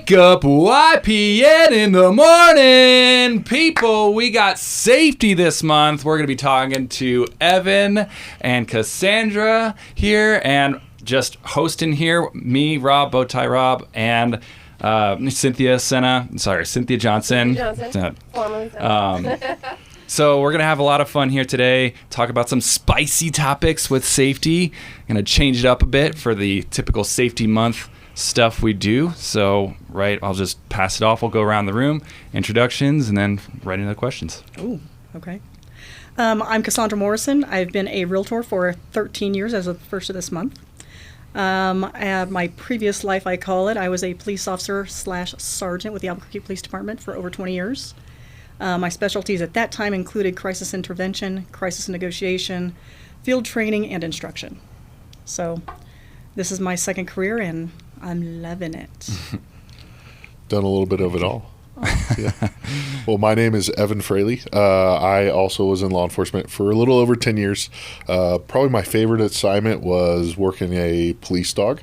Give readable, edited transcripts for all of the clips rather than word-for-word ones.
Wake up, YPN in the morning. People, we got safety this month. We're going to be talking to Evan and Cassandra here, and just hosting here, me, Rob, Bowtie Rob, and Cynthia Johnson. Formerly Senna. So we're going to have a lot of fun here today, talk about some spicy topics with safety. Going to change it up a bit for the typical safety month stuff we do. So, I'll just pass it off. We'll go around the room, introductions, and then right into the questions. Ooh, okay. I'm Cassandra Morrison. I've been a realtor for 13 years as of the first of this month. My previous life, I call it, I was a police officer / sergeant with the Albuquerque Police Department for over 20 years. My specialties at that time included crisis intervention, crisis negotiation, field training, and instruction. So this is my second career, and I'm loving it. Done a little bit of it all. Yeah. Well, my name is Evan Fraley. I also was in law enforcement for a little over 10 years. Probably my favorite assignment was working a police dog,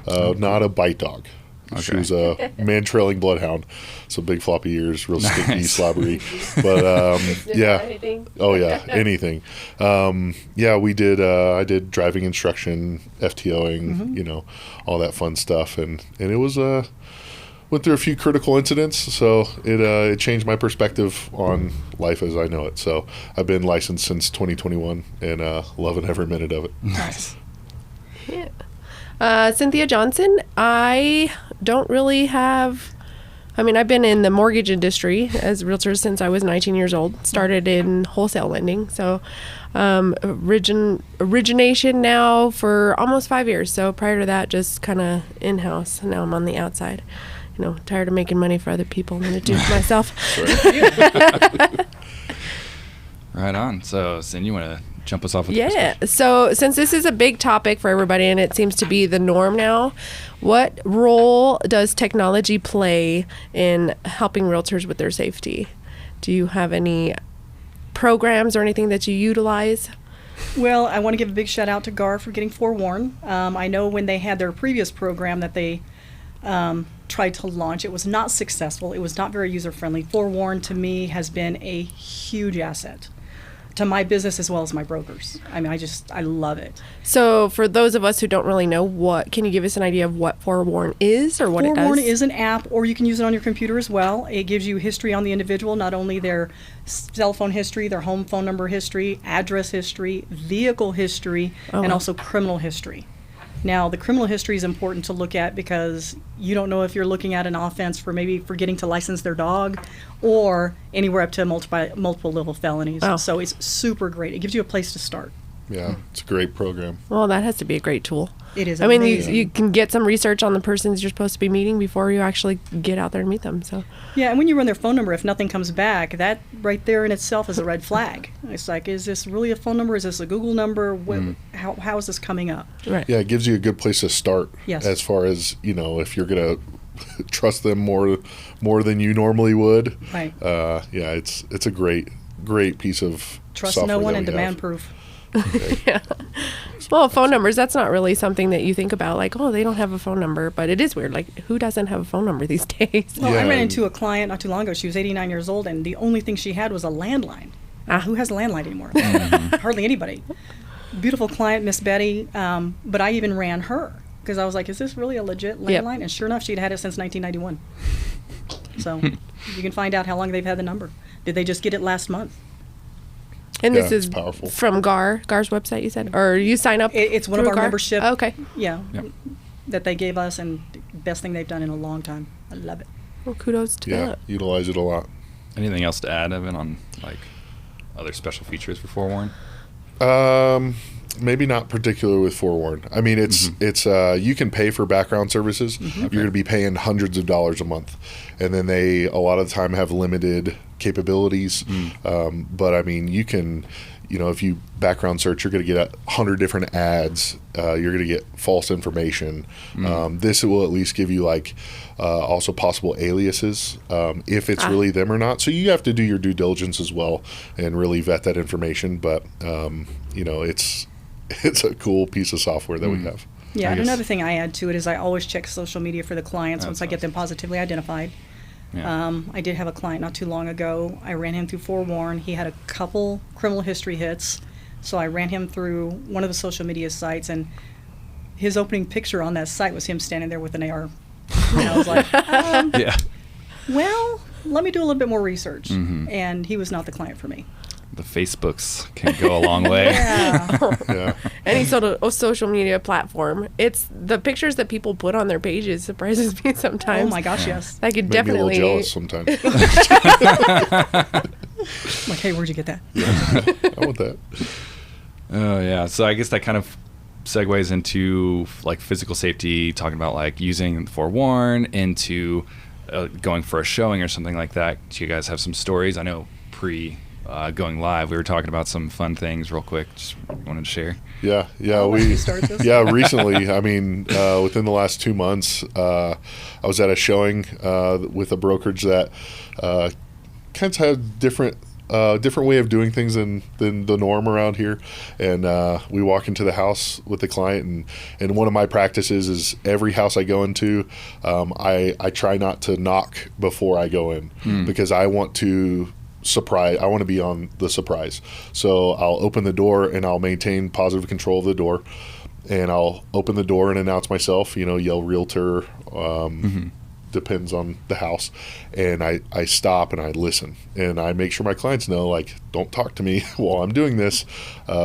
not a bite dog. Okay. She was a man-trailing bloodhound, so big floppy ears, real sticky, slobbery. But yeah, anything. Oh yeah, anything. Yeah, we did. I did driving instruction, FTOing, all that fun stuff, and it was went through a few critical incidents, so it changed my perspective on life as I know it. So I've been licensed since 2021, and loving every minute of it. Nice. Yeah. Cynthia Johnson, I don't really have, I've been in the mortgage industry as a realtor since I was 19 years old, started in wholesale lending. So origination now for almost 5 years. So prior to that, just kind of in-house. Now I'm on the outside, tired of making money for other people. I'm going to do it myself. Right on. So, Sin, you want to jump us off with the first question? So since this is a big topic for everybody and it seems to be the norm now, what role does technology play in helping realtors with their safety? Do you have any programs or anything that you utilize? Well, I want to give a big shout out to GAR for getting forewarned. I know when they had their previous program that they tried to launch, it was not successful. It was not very user-friendly. Forewarned to me has been a huge asset to my business as well as my brokers. I love it. So for those of us who don't really know, can you give us an idea of what Forewarn is or what it does? Forewarn is an app, or you can use it on your computer as well. It gives you history on the individual, not only their cell phone history, their home phone number history, address history, vehicle history, and also criminal history. Now, the criminal history is important to look at because you don't know if you're looking at an offense for maybe forgetting to license their dog or anywhere up to multiple level felonies. Oh. So it's super great. It gives you a place to start. Yeah, it's a great program. Well, that has to be a great tool. It is amazing. You can get some research on the persons you're supposed to be meeting before you actually get out there and meet them. So yeah, and when you run their phone number, if nothing comes back, that right there in itself is a red flag. It's like, is this really a phone number? Is this a Google number? How is this coming up? Right. Yeah, it gives you a good place to start. Yes. As far as, if you're going to trust them more than you normally would. Right. Yeah, it's a great piece of Trust software no one that and we demand have. proof. Okay. Yeah. Well, phone numbers, that's not really something that you think about, like, they don't have a phone number, but it is weird. Like, who doesn't have a phone number these days? Well, Yeah, I ran into a client not too long ago. She was 89 years old, and the only thing she had was a landline. Who has a landline anymore? Hardly anybody. Beautiful client, Miss Betty, but I even ran her because I was like, is this really a legit landline? Yep. And sure enough, she'd had it since 1991. So you can find out how long they've had the number. Did they just get it last month? And Yeah, this it's is powerful. from GAR's website, you said? Or you sign up It's one of through our GAR? membership. Oh, okay. Yeah, Yep. that they gave us, and best thing they've done in a long time. I love it. Well, kudos to Yeah, that. utilize it a lot. Anything else to add, Evan, on other special features for Forewarn? Maybe not particular with Forewarn. It's you can pay for background services. You're going to be paying hundreds of dollars a month, and then they a lot of the time have limited capabilities. But you can, if you background search, you're going to get 100 different ads. You're going to get false information. This will at least give you also possible aliases if it's really them or not. So you have to do your due diligence as well and really vet that information. But it's a cool piece of software that we have. Yeah, and guess- another thing I add to it is I always check social media for the clients once I get them positively identified. Yeah. I did have a client not too long ago. I ran him through forewarn. He had a couple criminal history hits, so I ran him through one of the social media sites, and his opening picture on that site was him standing there with an AR. And I was like, Yeah. well, let me do a little bit more research. Mm-hmm. And he was not the client for me. The Facebooks can go a long way. Yeah. Yeah. Any sort of social media platform. It's the pictures that people put on their pages surprises me sometimes. Oh my gosh, yes. I could Make me a definitely. little jealous sometimes. I'm like, hey, where'd you get that? I want that. Oh yeah. So I guess that kind of segues into like physical safety, talking about like using forewarn into going for a showing or something like that. Do you guys have some stories? I know going live, we were talking about some fun things real quick. Just wanted to share. Yeah, You start this? Yeah, recently, I mean, within the last 2 months, I was at a showing with a brokerage that kind of had different way of doing things than the norm around here. And we walk into the house with the client, and one of my practices is every house I go into, I try not to knock before I go in because I want to be on the surprise. So I'll open the door and I'll maintain positive control of the door, and I'll open the door and announce myself, yell realtor, depends on the house, and I stop and I listen, and I make sure my clients know, like, don't talk to me while I'm doing this,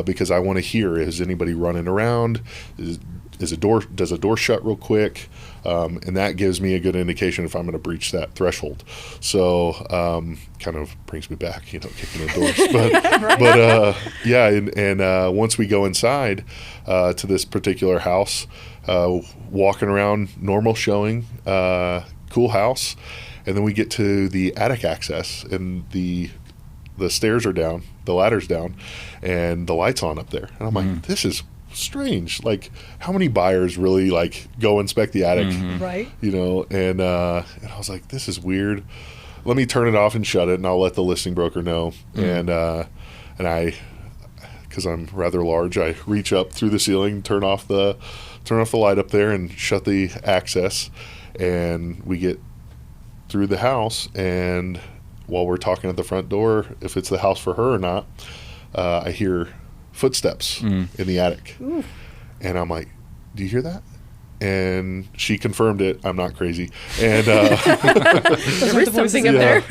because I want to hear, is anybody running around? Does a door shut real quick? And that gives me a good indication if I'm going to breach that threshold. So kind of brings me back, kicking the doors. But yeah, and once we go inside to this particular house, walking around, normal showing, cool house, and then we get to the attic access, and the stairs are down, the ladder's down, and the light's on up there. And I'm like, this is strange. Like, how many buyers really go inspect the attic? Right. And I was like, this is weird. Let me turn it off and shut it, and I'll let the listing broker know. And I, because I'm rather large, I reach up through the ceiling, turn off the light up there, and shut the access. And we get through the house, and while we're talking at the front door, if it's the house for her or not, I hear footsteps in the attic. Ooh. And I'm like, do you hear that? And she confirmed it. I'm not crazy. And There is something up there.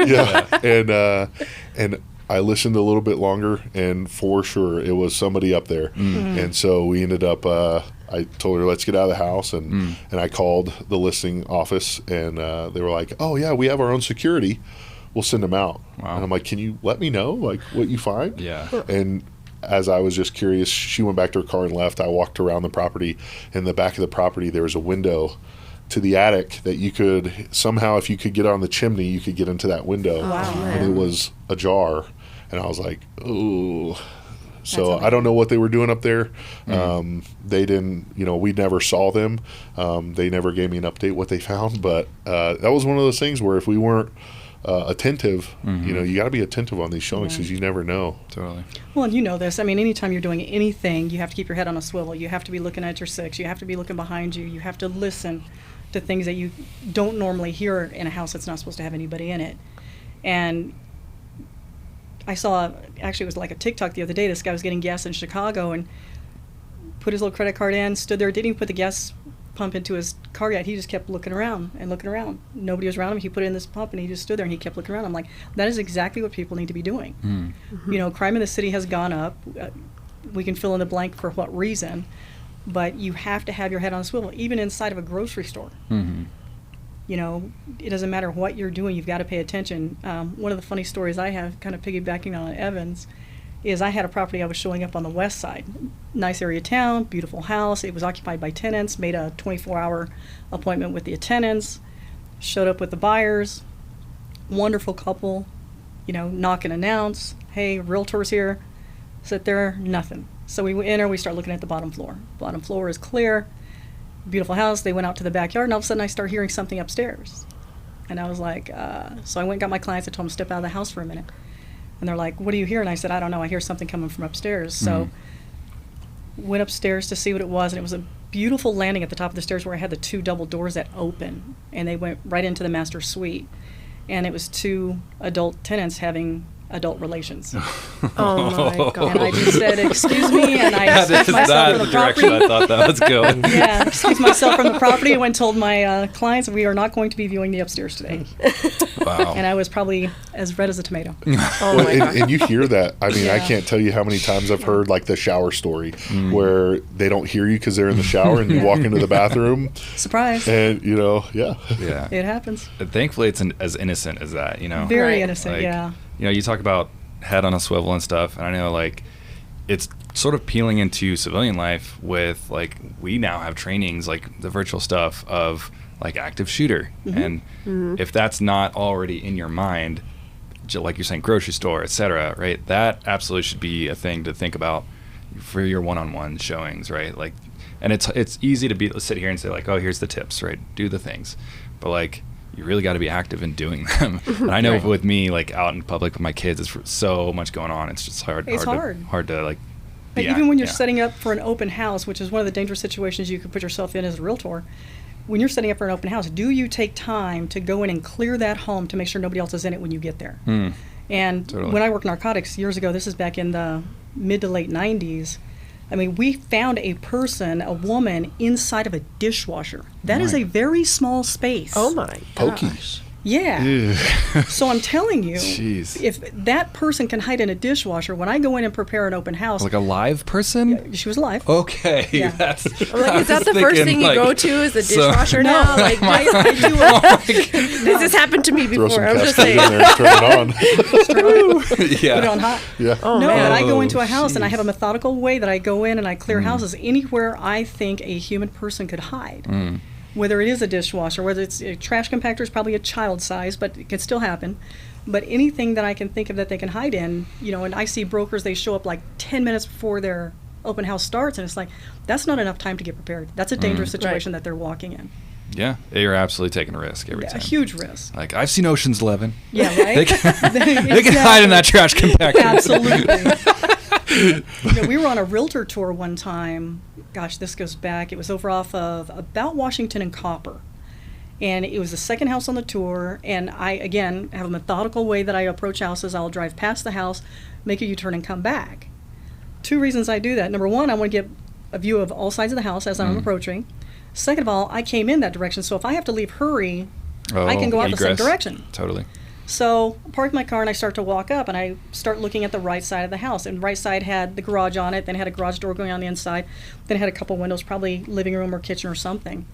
yeah. And I listened a little bit longer, and for sure it was somebody up there. And so we ended up, I told her, let's get out of the house, and I called the listing office, and they were like, oh yeah, we have our own security, we'll send them out. Wow. And I'm like, can you let me know what you find? Yeah. And as I was just curious, she went back to her car and left. I walked around the property. In the back of the property, there was a window to the attic that you could somehow, if you could get on the chimney, you could get into that window. Wow. And it was ajar. And I was like, ooh. So That's I don't know what they were doing up there. They didn't, we never saw them. They never gave me an update what they found. But that was one of those things where if we weren't attentive, you got to be attentive on these showings because you never know. Totally. Well, and you know this. I mean, anytime you're doing anything, you have to keep your head on a swivel. You have to be looking at your six. You have to be looking behind you. You have to listen to things that you don't normally hear in a house that's not supposed to have anybody in it. And I saw, actually it was like a TikTok the other day, this guy was getting gas in Chicago and put his little credit card in, stood there, didn't even put the gas pump into his car yet. He just kept looking around and looking around. Nobody was around him. He put it in this pump and he just stood there and he kept looking around. I'm like, that is exactly what people need to be doing. Crime in the city has gone up. We can fill in the blank for what reason, but you have to have your head on a swivel, even inside of a grocery store. It doesn't matter what you're doing, you've got to pay attention. One of the funny stories I have, kind of piggybacking on Evan's, is I had a property I was showing up on the west side. Nice area of town, beautiful house. It was occupied by tenants, made a 24-hour appointment with the tenants, showed up with the buyers, wonderful couple, knock and announce, hey, realtor's here, sit there, nothing. So we enter, we start looking at the bottom floor. Bottom floor is clear, beautiful house. They went out to the backyard, and all of a sudden I start hearing something upstairs. And I was like, so I went and got my clients and told them to step out of the house for a minute. And they're like, what do you hear? And I said, I don't know. I hear something coming from upstairs. So went upstairs to see what it was, and it was a beautiful landing at the top of the stairs where I had the 2 double doors that open, and they went right into the master suite. And it was 2 adult tenants having adult relations. Oh my God. And I just said, excuse me, and I excused myself from the the direction property. I thought that was going. Yeah, excused myself from the property and went and told my clients we are not going to be viewing the upstairs today. Wow. And I was probably as red as a tomato. Oh Well, my God. and you hear that. I mean, I Yeah. can't tell you how many times I've heard like the shower story where they don't hear you because they're in the shower and you walk into the bathroom Surprise. and, yeah. Yeah. It happens. Thankfully, it's as innocent as that, Very Right. innocent, Like, yeah. You talk about head on a swivel and stuff, and I know like it's sort of peeling into civilian life with like we now have trainings like the virtual stuff of like active shooter, and if that's not already in your mind, like you're saying, grocery store, etc., right? That absolutely should be a thing to think about for your one-on-one showings, right? Like, and it's easy to sit here and say like, oh, here's the tips, right? Do the things, but like you really got to be active in doing them. And I know Right. with me, like out in public with my kids, it's so much going on. It's just hard It's hard to like. But be even when you're yeah. setting up for an open house, which is one of the dangerous situations you could put yourself in as a realtor, when you're setting up for an open house, do you take time to go in and clear that home to make sure nobody else is in it when you get there? And Totally. when I worked narcotics years ago, this is back in the mid to late 90s, I mean, we found a woman inside of a dishwasher. That is My- a very small space. Oh my Pokey. gosh. Yeah. Ew. So I'm telling you, Jeez. if that person can hide in a dishwasher, when I go in and prepare an open house, Like a live person? she was alive. Okay. Yeah. That's, I'm like, is that the first thing you go to is the dishwasher No, now? Like, I do this has happened to me Throw some before. I'm just cascade in saying. there and turn it on. put it Yeah. on hot. Yeah. Oh, No, man. but I go Oh, into a house and I jeez. have a methodical way that I go in and I clear houses anywhere I think a human person could hide. Whether it is a dishwasher, whether it's a trash compactor is probably a child size, but it can still happen. But anything that I can think of that they can hide in, and I see brokers, they show up like 10 minutes before their open house starts, and it's like, that's not enough time to get prepared. That's a dangerous situation that they're walking in. Yeah. You're absolutely taking a risk every A time. huge risk. Like, I've seen Ocean's 11. Yeah, right? They can hide in that trash compactor. Absolutely. We were on a realtor tour one time. Gosh, this goes back. It was over off of about Washington and Copper. And it was the second house on the tour. And I, again, have a methodical way that I approach houses. I'll drive past the house, make a U-turn, and come back. 2 reasons I do that. Number one, I want to get a view of all sides of the house as I'm approaching. Second of all, I came in that direction. So if I have to leave, hurry, I can go out the same egress. direction. Totally. So I park my car and I start to walk up and I start looking at the right side of the house. And right side had the garage on it, then it had a garage door going on the inside, then it had a couple windows, probably living room or kitchen or something.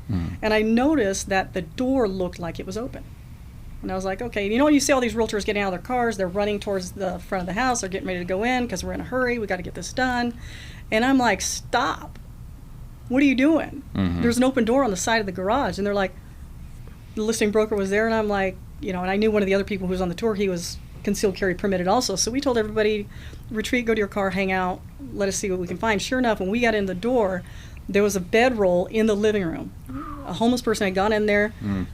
And I noticed that the door looked like it was open. And I was like, okay, you see all these realtors getting out of their cars, they're running towards the front of the house, they're getting ready to go in because we're in a hurry, we got to get this done. And I'm like, stop. What are you doing? There's an open door on the side of the garage. And they're like, the listing broker was there, and I'm like, and I knew one of the other people who was on the tour, he was concealed carry permitted also. So we told everybody, retreat, go to your car, hang out, let us see what we can find. Sure enough, when we got in the door, there was a bedroll in the living room. A homeless person had gone in there.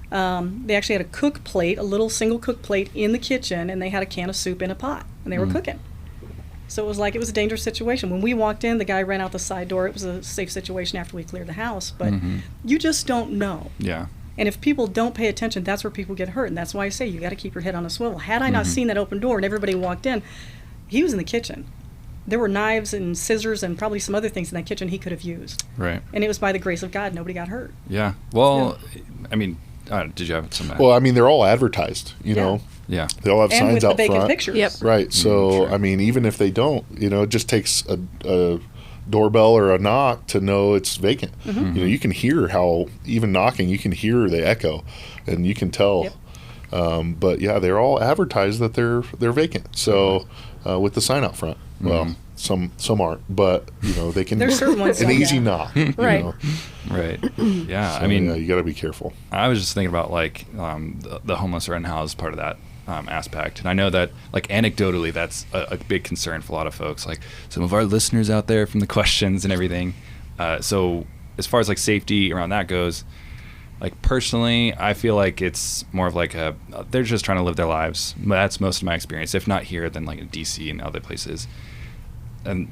They actually had a cook plate, a little single cook plate in the kitchen, and they had a can of soup in a pot, and they were cooking. So it was a dangerous situation. When we walked in, the guy ran out the side door. It was a safe situation after we cleared the house, but you just don't know. Yeah. And if people don't pay attention, that's where people get hurt. And that's why I say you got to keep your head on a swivel. Had I not seen that open door and everybody walked in, he was in the kitchen. There were knives and scissors and probably some other things in that kitchen he could have used. Right. And it was by the grace of God, nobody got hurt. Yeah. Well, I mean, did you have some? Well, I mean, they're all advertised, know. Yeah. They all have And signs with the out vacant front. pictures. Yep. Right. So, Sure. I mean, even if they don't, it just takes a doorbell or a knock to know it's vacant. You can hear how, even knocking, you can hear the echo, and you can tell. Yep. But yeah, they're all advertised that they're vacant. So, with the sign out front. Well, some aren't, but they can. There's certain ones an that- easy yeah. knock. Right. Right. Yeah. So, I mean, you got to be careful. I was just thinking about like the homeless or unhoused part of that aspect, and I know that like anecdotally that's a big concern for a lot of folks. Like some of our listeners out there from the questions and everything. So as far as like safety around that goes, like personally, I feel like it's more of like they're just trying to live their lives. That's most of my experience. If not here, then like in DC and other places. And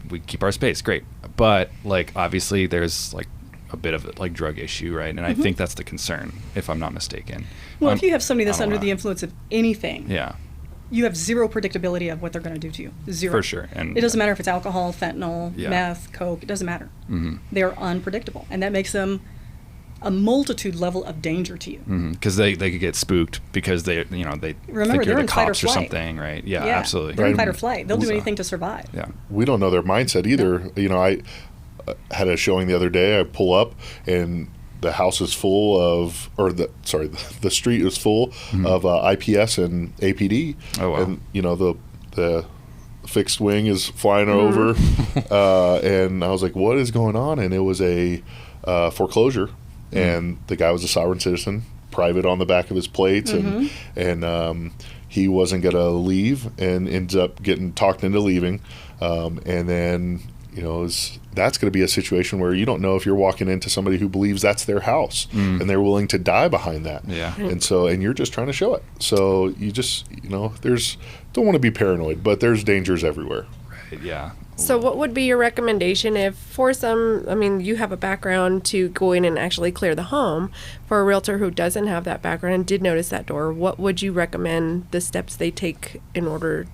we keep our space, great. but like obviously there's like a bit of like drug issue, right? And I think that's the concern, if I'm not mistaken. Well, if you have somebody that's I don't under wanna- the influence of anything, Yeah, you have zero predictability of what they're going to do to you. Zero. for sure. And It doesn't matter if it's alcohol, fentanyl, Yeah. meth, coke. It doesn't matter. Mm-hmm. They're unpredictable, and that makes them a multitude level of danger to you. Because they could get spooked because they they Remember, think they're you're the in fight or cops or flight. something, right? Yeah, Yeah, absolutely. They're in Right. fight or flight. They'll do So- anything to survive. Yeah. We don't know their mindset either. You know, I had a showing the other day. I pull up and the house is full of, the street is full of IPS and APD. Oh, wow. And you know the fixed wing is flying over, and I was like, "What is going on?" And it was a foreclosure, and the guy was a sovereign citizen, private on the back of his plates, and he wasn't going to leave, and ends up getting talked into leaving, and then. You know, that's going to be a situation where you don't know if you're walking into somebody who believes that's their house and they're willing to die behind that. Yeah. And you're just trying to show it. So you just, don't want to be paranoid, but there's dangers everywhere. Right, yeah. So what would be your recommendation if you have a background to go in and actually clear the home. For a realtor who doesn't have that background and did notice that door, what would you recommend the steps they take in order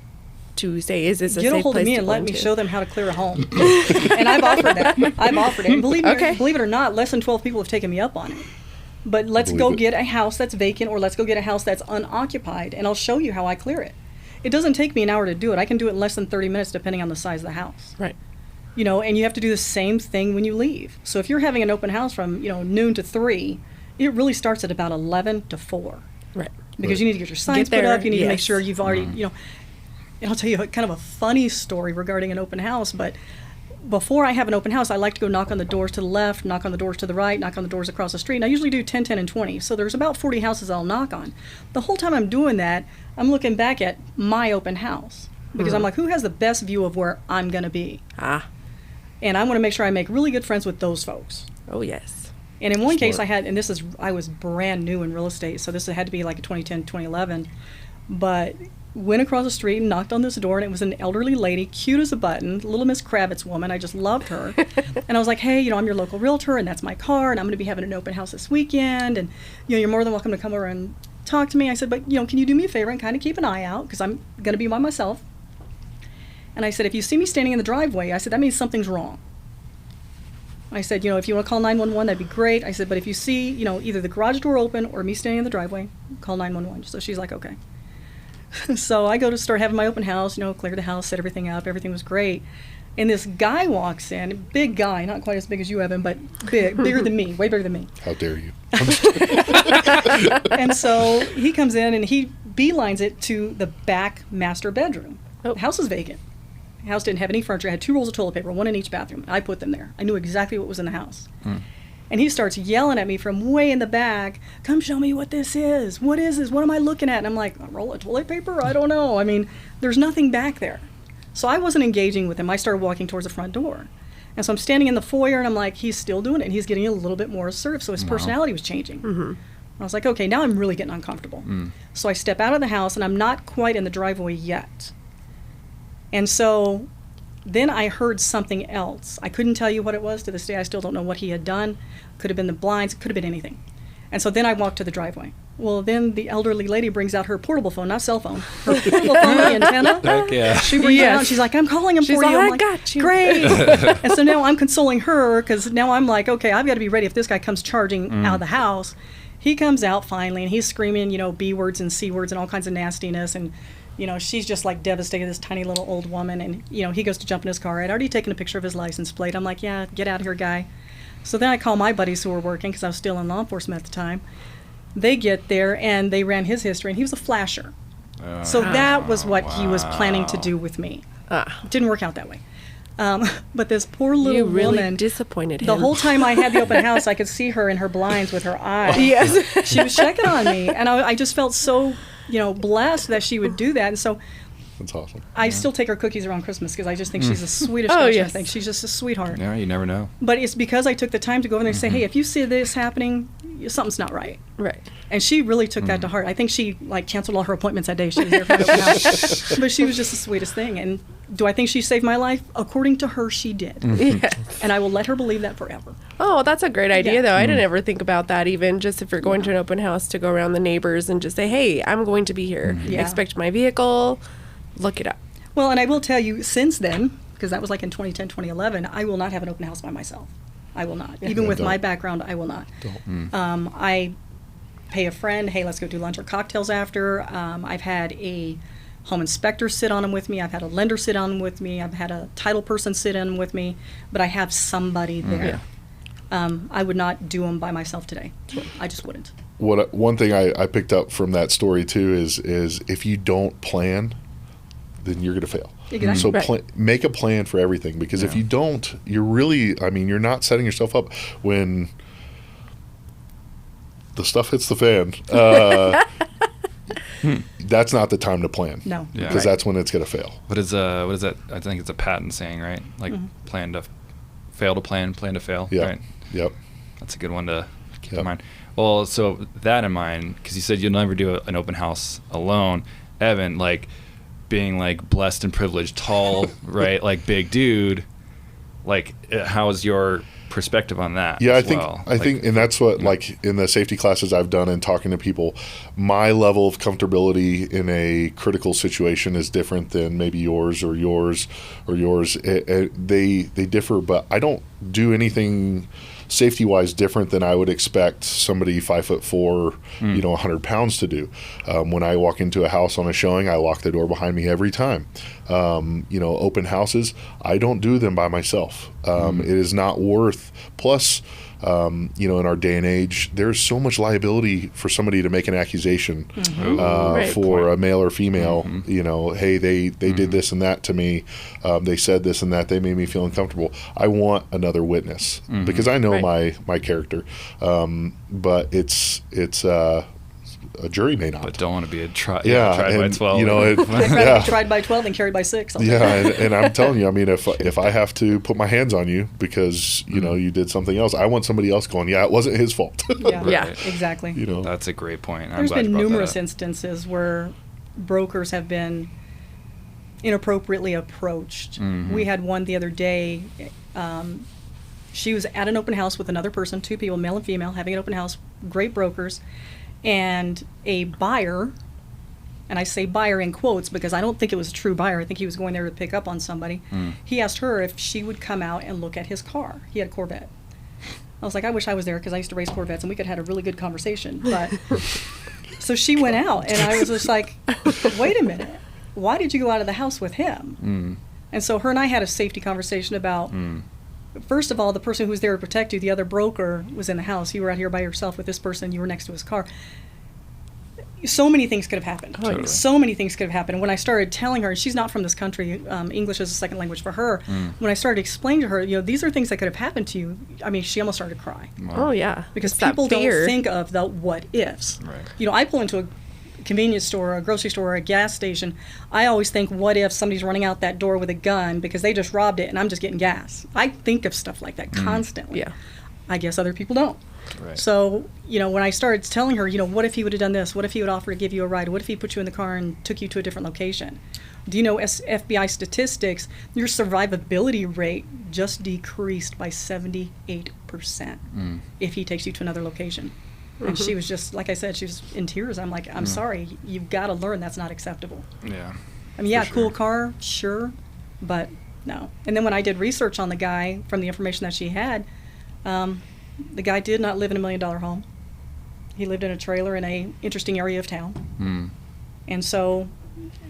to say, is this a Get a safe hold of place me to and go let me into? show them how to clear a home. And I've offered that. I've offered it. And believe it or not, less than 12 people have taken me up on it. But let's go get a house that's vacant, or let's go get a house that's unoccupied, and I'll show you how I clear it. It doesn't take me an hour to do it. I can do it in less than 30 minutes depending on the size of the house. Right. And you have to do the same thing when you leave. So if you're having an open house from, noon to 3, it really starts at about 11 to 4. Right. Because you need to get your signs Get put there, up. You need to make yes. sure you've already, And I'll tell you kind of a funny story regarding an open house, but before I have an open house, I like to go knock on the doors to the left, knock on the doors to the right, knock on the doors across the street. And I usually do 10, 10, and 20. So there's about 40 houses I'll knock on. The whole time I'm doing that, I'm looking back at my open house because I'm like, who has the best view of where I'm going to be? And I want to make sure I make really good friends with those folks. Oh, yes. And in one case I was brand new in real estate, so this had to be like a 2010, 2011. But went across the street and knocked on this door, and it was an elderly lady, cute as a button, little Miss Kravitz woman. I just loved her. And I was like, hey, I'm your local realtor, and that's my car, and I'm going to be having an open house this weekend, and you're more than welcome to come over and talk to me. I said, but can you do me a favor and kind of keep an eye out, because I'm going to be by myself. And I said, if you see me standing in the driveway, I said, that means something's wrong. I said, if you want to call 911, that'd be great. I said, but if you see, either the garage door open or me standing in the driveway, call 911. So she's like, okay. So I go to start having my open house, clear the house, set everything up. Everything was great. And this guy walks in, big guy, not quite as big as you, Evan, but bigger than me, way bigger than me. How dare you? And so he comes in and he beelines it to the back master bedroom. Oh. The house is vacant. The house didn't have any furniture. It had 2 rolls of toilet paper, one in each bathroom. I put them there. I knew exactly what was in the house. And he starts yelling at me from way in the back, come show me what this is. What is this? What am I looking at? And I'm like, a roll of toilet paper? I don't know. I mean, there's nothing back there. So I wasn't engaging with him. I started walking towards the front door. And so I'm standing in the foyer, and I'm like, he's still doing it. And he's getting a little bit more assertive. So his personality was changing. I was like, okay, now I'm really getting uncomfortable. So I step out of the house, and I'm not quite in the driveway yet. And so then I heard something else. I couldn't tell you what it was. To this day, I still don't know what he had done. Could have been the blinds. Could have been anything. And so then I walked to the driveway. Well, then the elderly lady brings out her portable phone, not cell phone. Her portable phone, the antenna. Heck yeah. She brings it out, and she's like, I'm calling him She's for you. like, I'm I like, got you. Great. And so now I'm consoling her, because now I'm like, okay, I've got to be ready if this guy comes charging out of the house. He comes out finally, and he's screaming, B words and C words and all kinds of nastiness. And, she's just like devastated, this tiny little old woman. And, he goes to jump in his car. I'd already taken a picture of his license plate. I'm like, yeah, get out of here, guy. So then I call my buddies who were working, because I was still in law enforcement at the time. They get there, and they ran his history, and he was a flasher. So that was what he was planning to do with me. It didn't work out that way. But this poor little You really woman, disappointed him. the whole time I had the open house, I could see her in her blinds with her eyes. Yes. She was checking on me, and I just felt so, blessed that she would do that. And so That's awesome. I still take her cookies around Christmas because I just think she's the sweetest Oh, person. yes. I think she's just a sweetheart. Yeah, you never know. But it's because I took the time to go over there and say, hey, if you see this happening, something's not right. Right. And she really took that to heart. I think she canceled all her appointments that day. She was there for an open house. But she was just the sweetest thing. And do I think she saved my life? According to her, she did. Yes. And I will let her believe that forever. Oh, that's a great idea, Yeah. though. I didn't ever think about that, even just if you're going to an open house, to go around the neighbors and just say, hey, I'm going to be here. Yeah. Expect my vehicle. Look it up. Well, and I will tell you, since then, because that was like in 2010, 2011, I will not have an open house by myself. I will not. Even Yeah, with my don't. background, I will not. Don't. I pay a friend, hey, let's go do lunch or cocktails after. I've had a home inspector sit on them with me. I've had a lender sit on them with me. I've had a title person sit in with me. But I have somebody there. I would not do them by myself today. I just wouldn't. One thing I picked up from that story too is if you don't plan, then you're going to fail. Exactly. So Right. make a plan for everything, because if you don't, you're really, you're not setting yourself up when the stuff hits the fan. That's not the time to plan. No. Yeah. Because that's when it's going to fail. What is that? I think it's a patent saying, right? Like plan to fail to plan to fail. Yeah. Right. Yep. That's a good one to keep Yep. in mind. Well, so that in mind, because you said you'll never do an open house alone. Evan, being blessed and privileged, tall, right? Big dude. How is your perspective on that? Yeah, as I think well? and that's what in the safety classes I've done and talking to people, my level of comfortability in a critical situation is different than maybe yours or yours. They differ, but I don't do anything safety wise different than I would expect somebody 5'4", 100 pounds to do. When I walk into a house on a showing, I lock the door behind me every time. Open houses, I don't do them by myself. It is not worth. Plus, in our day and age, there's so much liability for somebody to make an accusation Right. for a male or female. Hey, they did this and that to me. They said this and that. They made me feel uncomfortable. I want another witness because I know Right. my character. But it's a jury may not. But don't want to be tried and, by 12. I'd rather yeah. be tried by 12 than carried by 6. Yeah, and I'm telling you, if I have to put my hands on you because you did something else, I want somebody else going, yeah, it wasn't his fault. Yeah, Yeah. exactly. That's a great point. There's been numerous instances where brokers have been inappropriately approached. We had one the other day. She was at an open house with another person, 2 people, male and female, having an open house, great brokers, and a buyer, and I say buyer in quotes because I don't think it was a true buyer. I think he was going there to pick up on somebody. He asked her if she would come out and look at his car. He had a Corvette. I was like, I wish I was there because I used to race Corvettes and we could have had a really good conversation. But so she went out and I was just like, wait a minute. Why did you go out of the house with him? And so her and I had a safety conversation about, first of all, the person who was there to protect you, the other broker, was in the house. You were out here by yourself with this person. You were next to his car. So many things could have happened. Totally. So many things could have happened. When I started telling her, and she's not from this country, English is a second language for her. When I started explaining to her, these are things that could have happened to you, she almost started to cry. Oh, yeah. Because It's that people don't fear. think of the what ifs. Right. I pull into a convenience store, a grocery store, or a gas station. I always think, what if somebody's running out that door with a gun because they just robbed it and I'm just getting gas? I think of stuff like that constantly. Yeah. I guess other people don't. Right. So, when I started telling her, what if he would have done this? What if he would offer to give you a ride? What if he put you in the car and took you to a different location? Do you know FBI statistics, your survivability rate just decreased by 78% if he takes you to another location? And she was just, like I said, she was in tears. I'm like, I'm sorry, you've got to learn that's not acceptable. Yeah. Yeah, For cool sure. car, sure, but no. And then when I did research on the guy from the information that she had, the guy did not live in $1 million home. He lived in a trailer in a interesting area of town. And so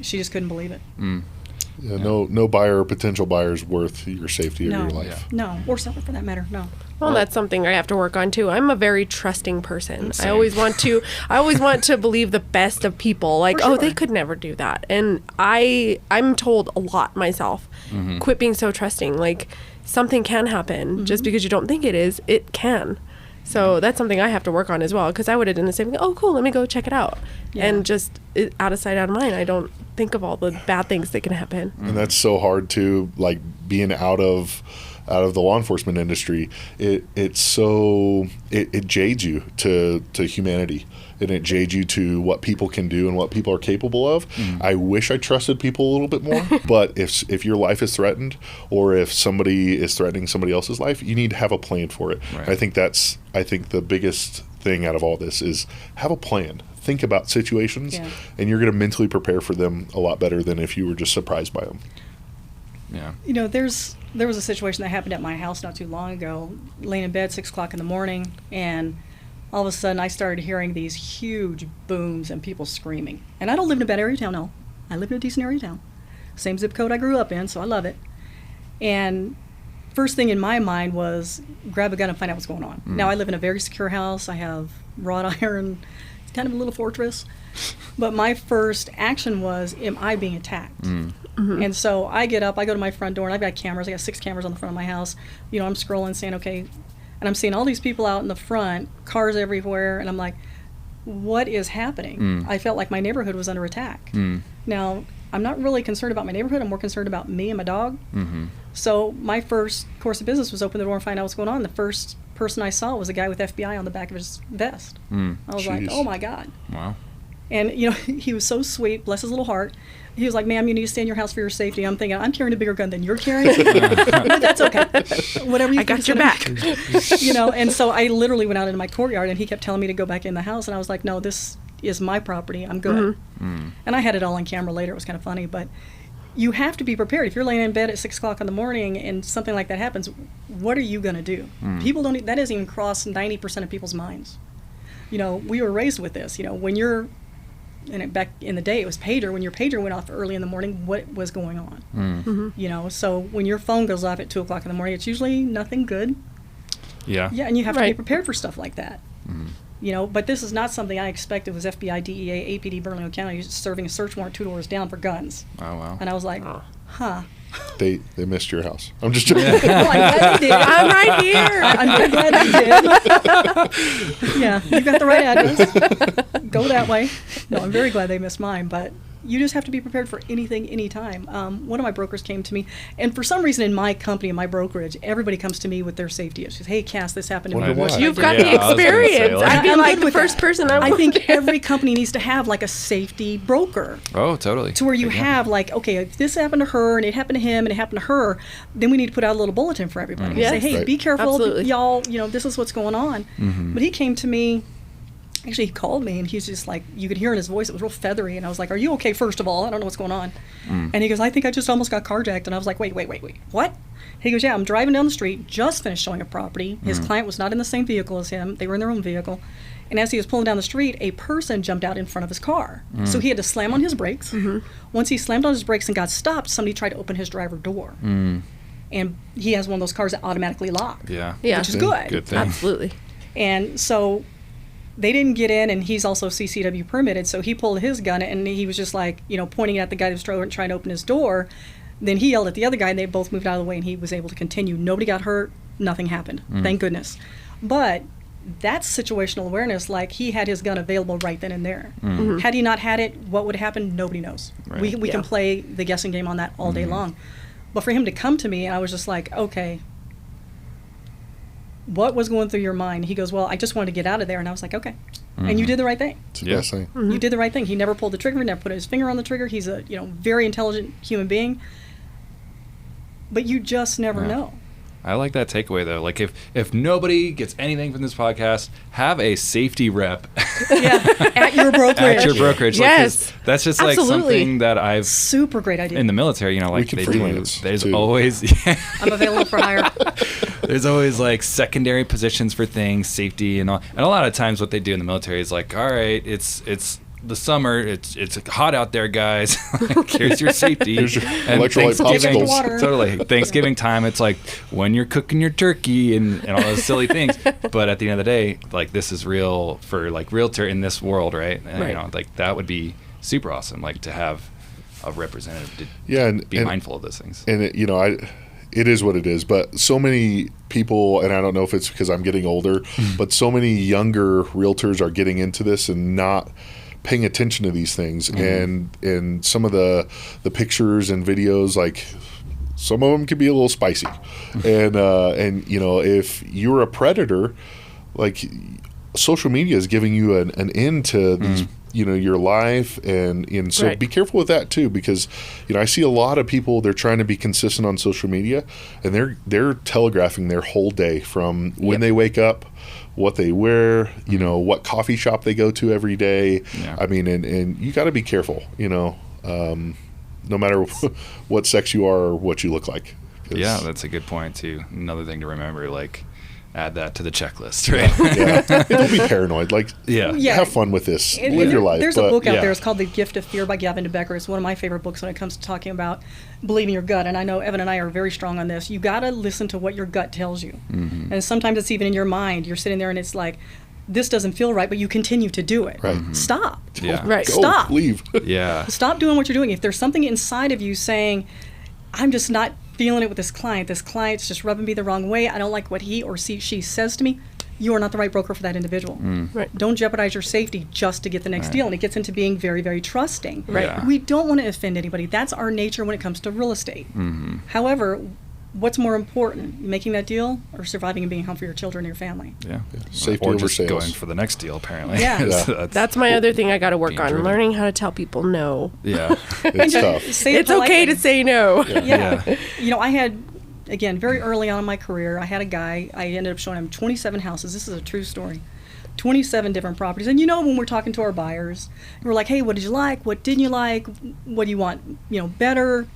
she just couldn't believe it. Yeah, no buyer or potential buyer is worth your safety or No. your life. No, or seller for that matter, no. Well, that's something I have to work on too. I'm a very trusting person. Same. I always want to believe the best of people. Like, For sure. oh, they could never do that. And I'm told a lot myself. Quit being so trusting. Like, something can happen just because you don't think it is. It can. So that's something I have to work on as well, because I would have done the same thing. Oh, cool, let me go check it out. And just out of sight, out of mind. I don't think of all the bad things that can happen. And that's so hard to, like, being out of the law enforcement industry. It jades you to humanity, and it jades you to what people can do and what people are capable of. I wish I trusted people a little bit more, but if your life is threatened, or if somebody is threatening somebody else's life, you need to have a plan for it. Right. I think the biggest thing out of all this is have a plan. Think about situations, and you're going to mentally prepare for them a lot better than if you were just surprised by them. Yeah. You know, there was a situation that happened at my house not too long ago. Laying in bed 6 o'clock in the morning, and all of a sudden I started hearing these huge booms and people screaming. And I don't live in a bad area of town, no. I live in a decent area of town. Same zip code I grew up in, so I love it. And first thing in my mind was grab a gun and find out what's going on. Now I live in a very secure house. I have wrought iron. It's kind of a little fortress. But my first action was, am I being attacked? And so I get up, I go to my front door, and I've got cameras. I got 6 cameras on the front of my house. You know, I'm scrolling, saying, okay, and I'm seeing all these people out in the front, cars everywhere, and I'm like, what is happening? I felt like my neighborhood was under attack. Now, I'm not really concerned about my neighborhood. I'm more concerned about me and my dog. So my first course of business was open the door and find out what's going on. The first person I saw was a guy with FBI on the back of his vest. I was like, oh my God. Wow. And, you know, he was so sweet, bless his little heart. He was like, ma'am, you need to stay in your house for your safety. I'm thinking, I'm carrying a bigger gun than you're carrying. But that's okay. Whatever you I got your back. You know, and so I literally went out into my courtyard, and he kept telling me to go back in the house. And I was like, no, this is my property. I'm good. And I had it all on camera later. It was kind of funny. But you have to be prepared. If you're laying in bed at 6 o'clock in the morning and something like that happens, what are you going to do? People don't, that doesn't even cross 90% of people's minds. You know, we were raised with this. You know, when you're, and back in the day, it was pager. When your pager went off early in the morning, what was going on? You know, so when your phone goes off at 2 o'clock in the morning, it's usually nothing good. Yeah. Yeah, and you have to be prepared for stuff like that. You know, but this is not something I expected. It was FBI, DEA, APD, Bernalillo County serving a search warrant 2 doors down for guns. Oh, wow. And I was like, huh. They missed your house. I'm just joking. Well, I'm glad they did. I'm right here. I'm very glad they did. Yeah, you got the right address. Go that way. No, I'm very glad they missed mine, but you just have to be prepared for anything, anytime. One of my brokers came to me, and for some reason in my company, in my brokerage, everybody comes to me with their safety issues. Hey, Cass, this happened to me. Wonder why. You've got the experience. I'd be I'm like good the with first that. person I think every company needs to have like a safety broker. Oh, totally. To where you have like, okay, if this happened to her and it happened to him and it happened to her, then we need to put out a little bulletin for everybody. Yes. Say, hey, Right. be careful, Absolutely. y'all, you know, this is what's going on. But he came to me, actually he called me, and he's just like, you could hear in his voice, it was real feathery, and I was like, are you okay, first of all? I don't know what's going on. And he goes, I think I just almost got carjacked. And I was like, wait, what? He goes, yeah, I'm driving down the street, just finished showing a property. His client was not in the same vehicle as him. They were in their own vehicle. And as he was pulling down the street, a person jumped out in front of his car. So he had to slam on his brakes. Once he slammed on his brakes and got stopped, somebody tried to open his driver door. And he has one of those cars that automatically lock. Yeah. Which is good. Good thing. Absolutely. And so they didn't get in, and he's also CCW permitted, so he pulled his gun, and he was just like, you know, pointing at the guy that was trying to open his door. Then he yelled at the other guy, and they both moved out of the way, and he was able to continue. Nobody got hurt. Nothing happened. Thank goodness. But that's situational awareness. Like, he had his gun available right then and there. Had he not had it, what would have happened? Nobody knows. Right. We can play the guessing game on that all day long. But for him to come to me, and I was just like, okay, what was going through your mind? He goes, well, I just wanted to get out of there. And I was like, okay. And you did the right thing. It's the best thing. You did the right thing. He never pulled the trigger, never put his finger on the trigger. He's a, you know, very intelligent human being. But you just never know. I like that takeaway, though. Like, if nobody gets anything from this podcast, have a safety rep. At your brokerage. At your brokerage. Yes. Like, that's just like Absolutely. something that I've Super great idea. in the military, you know, like can they do. freelance, There's too. always I'm available for hire. there's always like secondary positions for things, safety and all. And a lot of times what they do in the military is like, all right, it's the summer, it's hot out there, guys. Here's your safety. Here's your and electrolyte Thanksgiving, popsicles. totally. Thanksgiving time, it's like when you're cooking your turkey and all those silly things. But at the end of the day, like, this is real for like realtor in this world, right? And, Right. you know, like that would be super awesome, like to have a representative to Yeah, and be mindful of those things. And it, you know, it is what it is. But so many people, and I don't know if it's because I'm getting older, but so many younger realtors are getting into this and not paying attention to these things. And some of the pictures and videos, like some of them can be a little spicy. And you know, if you're a predator, like social media is giving you an end to these, you know, your life, and so be careful with that too, because you know, I see a lot of people, they're trying to be consistent on social media, and they're telegraphing their whole day from when they wake up, what they wear, you know, what coffee shop they go to every day. I mean, and you got to be careful, you know, no matter what sex you are or what you look like. Yeah, that's a good point too. Another thing to remember, like, add that to the checklist, right? Yeah. Don't be paranoid. Like, have fun with this. Live your life. There's a book out there. It's called The Gift of Fear by Gavin DeBecker. It's one of my favorite books when it comes to talking about believing your gut. And I know Evan and I are very strong on this. You got to listen to what your gut tells you. And sometimes it's even in your mind. You're sitting there and it's like, this doesn't feel right, but you continue to do it. Stop. Stop. Leave. Stop doing what you're doing. If there's something inside of you saying, I'm just not feeling it with this client's just rubbing me the wrong way, I don't like what he or she says to me, you are not the right broker for that individual. Don't jeopardize your safety just to get the next deal. And it gets into being very, very trusting. We don't want to offend anybody. That's our nature when it comes to real estate. However, what's more important, making that deal or surviving and being home for your children and your family? Safety or over just sales. going for the next deal, apparently. That's my other thing I got to work on, learning how to tell people no. It's tough. It's okay to say no. You know, I had, again, very early on in my career, I had a guy, I ended up showing him 27 houses. This is a true story. 27 different properties. And you know, when we're talking to our buyers, we're like, hey, what did you like? What didn't you like? What do you want, you know, better?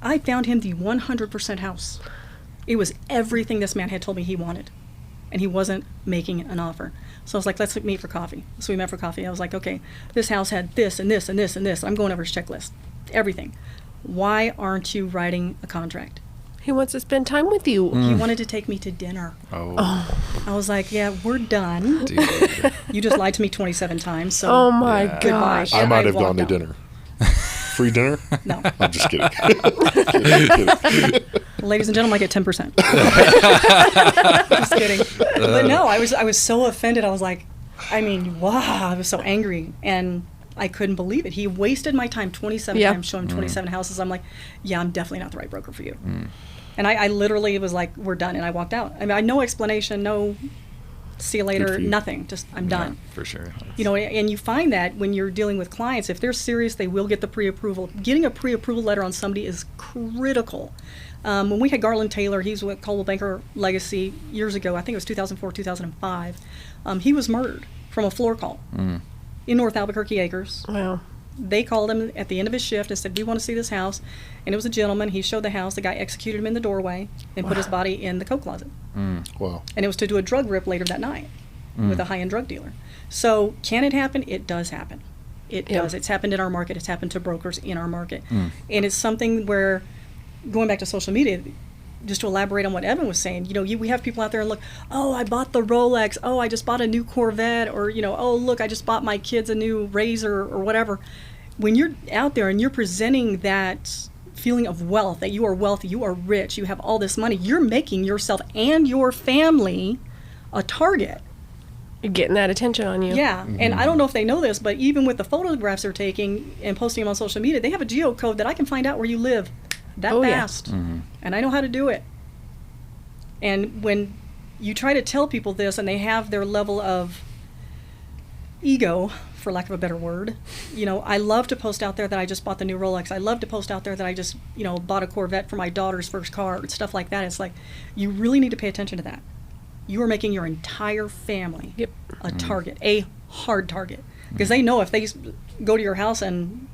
I found him the 100% house. It was everything this man had told me he wanted, and he wasn't making an offer. So I was like, let's meet for coffee. So we met for coffee. I was like, okay, this house had this and this and this and this. I'm going over his checklist, everything. Why aren't you writing a contract? He wants to spend time with you. He wanted to take me to dinner. I was like, yeah, we're done. Dude. You just lied to me 27 times. So oh my gosh. I might have gone to dinner. Free dinner? No. I'm just kidding. Ladies and gentlemen, I get 10%. Just kidding. But no, I was so offended. I was like, I mean, wow, I was so angry. And I couldn't believe it. He wasted my time 27 times, showing 27 houses. I'm like, yeah, I'm definitely not the right broker for you. And I literally was like, we're done. And I walked out. I mean, no explanation, no see you later, nothing. Just, I'm done. For sure. You know, and you find that when you're dealing with clients, if they're serious, they will get the pre-approval. Getting a pre-approval letter on somebody is critical. When we had Garland Taylor, he's with Coldwell Banker Legacy years ago, I think it was 2004, 2005, he was murdered from a floor call in North Albuquerque Acres. Wow. They called him at the end of his shift and said, we want to see this house. And it was a gentleman. He showed the house. The guy executed him in the doorway and put his body in the coat closet. Wow. And it was to do a drug rip later that night with a high-end drug dealer. So can it happen? It does happen. It does. It's happened in our market. It's happened to brokers in our market. And it's something where, going back to social media, just to elaborate on what Evan was saying, you know, we have people out there and look, oh, I bought the Rolex, oh, I just bought a new Corvette, or, you know, oh, look, I just bought my kids a new Razor or whatever. When you're out there and you're presenting that feeling of wealth, that you are wealthy, you are rich, you have all this money, you're making yourself and your family a target. You're getting that attention on you. Yeah, and I don't know if they know this, but even with the photographs they're taking and posting them on social media, they have a geocode that I can find out where you live that fast. And I know how to do it. And when you try to tell people this and they have their level of ego, for lack of a better word, you know, I love to post out there that I just bought the new Rolex. I love to post out there that I just, you know, bought a Corvette for my daughter's first car and stuff like that. It's like, you really need to pay attention to that. You are making your entire family a target, a hard target. Because they know if they go to your house and,